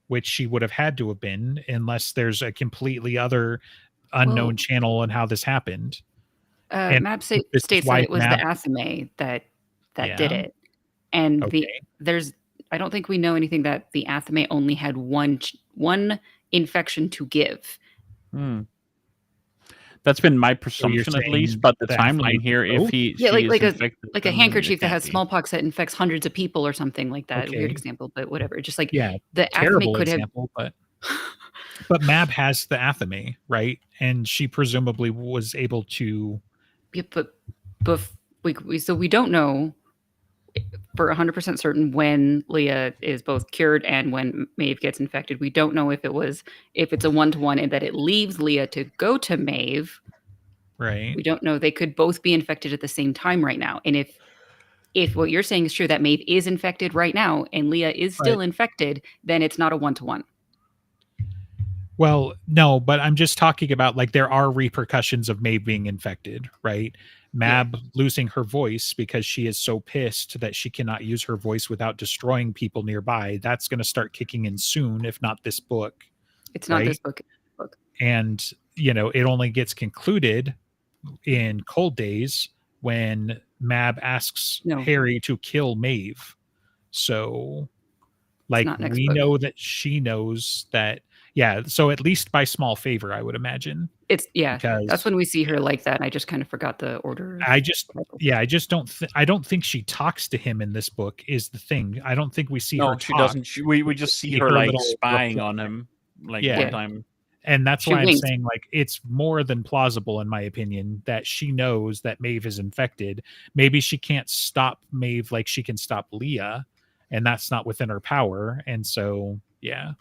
which she would have had to have been, unless there's a completely other unknown channel on how this happened. And Mab this is states that why it was Mab, the Athame that did yeah, it, and okay. I don't think we know anything that the Athame only had one infection to give. that's been my So you're presumption at saying least. But the the timeline Athame here, if both? she is infected, Like a then handkerchief it that can't has be. smallpox that infects hundreds of people or something like that. Okay. Weird example, but whatever. Just like Yeah, the Athame terrible could example, but Mab has the Athame, right? And she presumably was able to. yeah, but we don't know for 100% certain when Leah is both cured and when Maeve gets infected. We don't know if it's a 1-to-1 and that it leaves Leah to go to Maeve. Right. We don't know. They could both be infected at the same time right now. And if what you're saying is true, that Maeve is infected right now and Leah is still infected, then it's not a 1-to-1. Well, no, but I'm just talking about, like, there are repercussions of Maeve being infected, right? Mab losing her voice because she is so pissed that she cannot use her voice without destroying people nearby. That's going to start kicking in soon, if not this book. It's not this book. And, you know, it only gets concluded in Cold Days when Mab asks Harry to kill Maeve. So, like, we know that she knows that. Yeah, so at least by small favor, I would imagine. That's when we see her like that. And I just kind of forgot the order. I don't think she talks to him in this book is the thing. I don't think we see her talk. She doesn't. We just see her like spying on him like one time. And that's why I'm saying, like, it's more than plausible, in my opinion, that she knows that Maeve is infected. Maybe she can't stop Maeve like she can stop Leah, and that's not within her power. And so, yeah.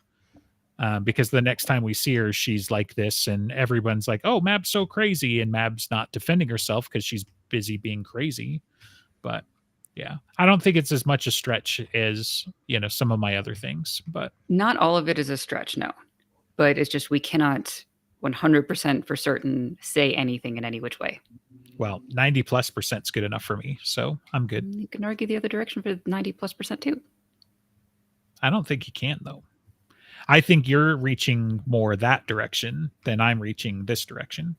Because the next time we see her, she's like this, and everyone's like, "Oh, Mab's so crazy," and Mab's not defending herself because she's busy being crazy. But yeah, I don't think it's as much a stretch as, you know, some of my other things. But not all of it is a stretch, no. But it's just we cannot 100% for certain say anything in any which way. Well, 90+% is good enough for me, so I'm good. You can argue the other direction for 90+% too. I don't think you can, though. I think you're reaching more that direction than I'm reaching this direction,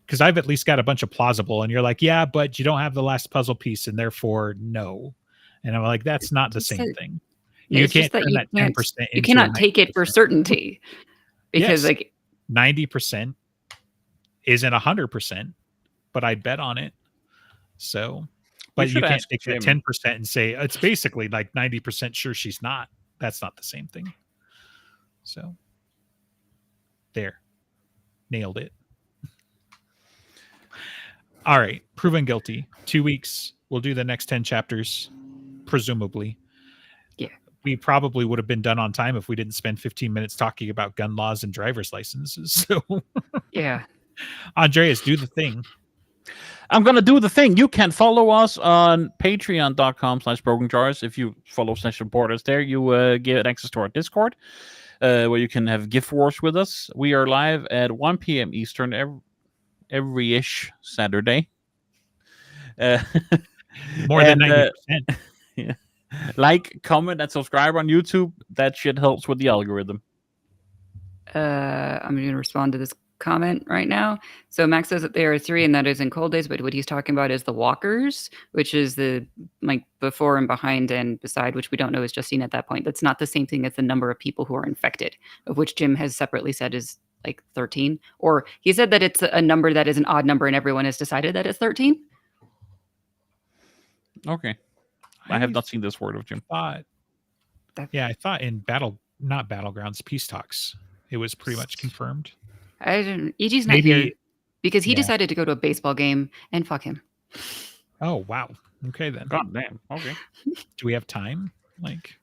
because I've at least got a bunch of plausible, and you're like, yeah, but you don't have the last puzzle piece, and therefore no. And I'm like, that's not the same thing. You can't turn that 10% into you cannot take it for certainty, because like 90% isn't 100%, but I'd bet on it. So, but you can't take that 10% and say it's basically like 90% sure she's not. That's not the same thing. So there, nailed it. All right, proven guilty. 2 weeks. We'll do the next 10 chapters, presumably. Yeah. We probably would have been done on time if we didn't spend 15 minutes talking about gun laws and driver's licenses. So yeah. Andreas, do the thing. I'm gonna do the thing. You can follow us on patreon.com/brokenjars. If you follow/support us there, you get access to our Discord, where you can have gift wars with us. We are live at 1 p.m. Eastern every-ish Saturday. More than 90%. Yeah. Like, comment, and subscribe on YouTube. That shit helps with the algorithm. I'm going to respond to this comment right now. So Max says that there are 3, and that is in cold days, but what he's talking about is the walkers, which is the like before and behind and beside, which we don't know is Justine at that point. That's not the same thing as the number of people who are infected, of which Jim has separately said is like 13. Or he said that it's a number that is an odd number and everyone has decided that it's 13. Okay. I have not seen this word of Jim. I thought in not Battlegrounds, Peace Talks, it was pretty much confirmed. EG's not here because he decided to go to a baseball game, and fuck him. Oh, wow. Okay, then. God damn. Okay. Do we have time? Like,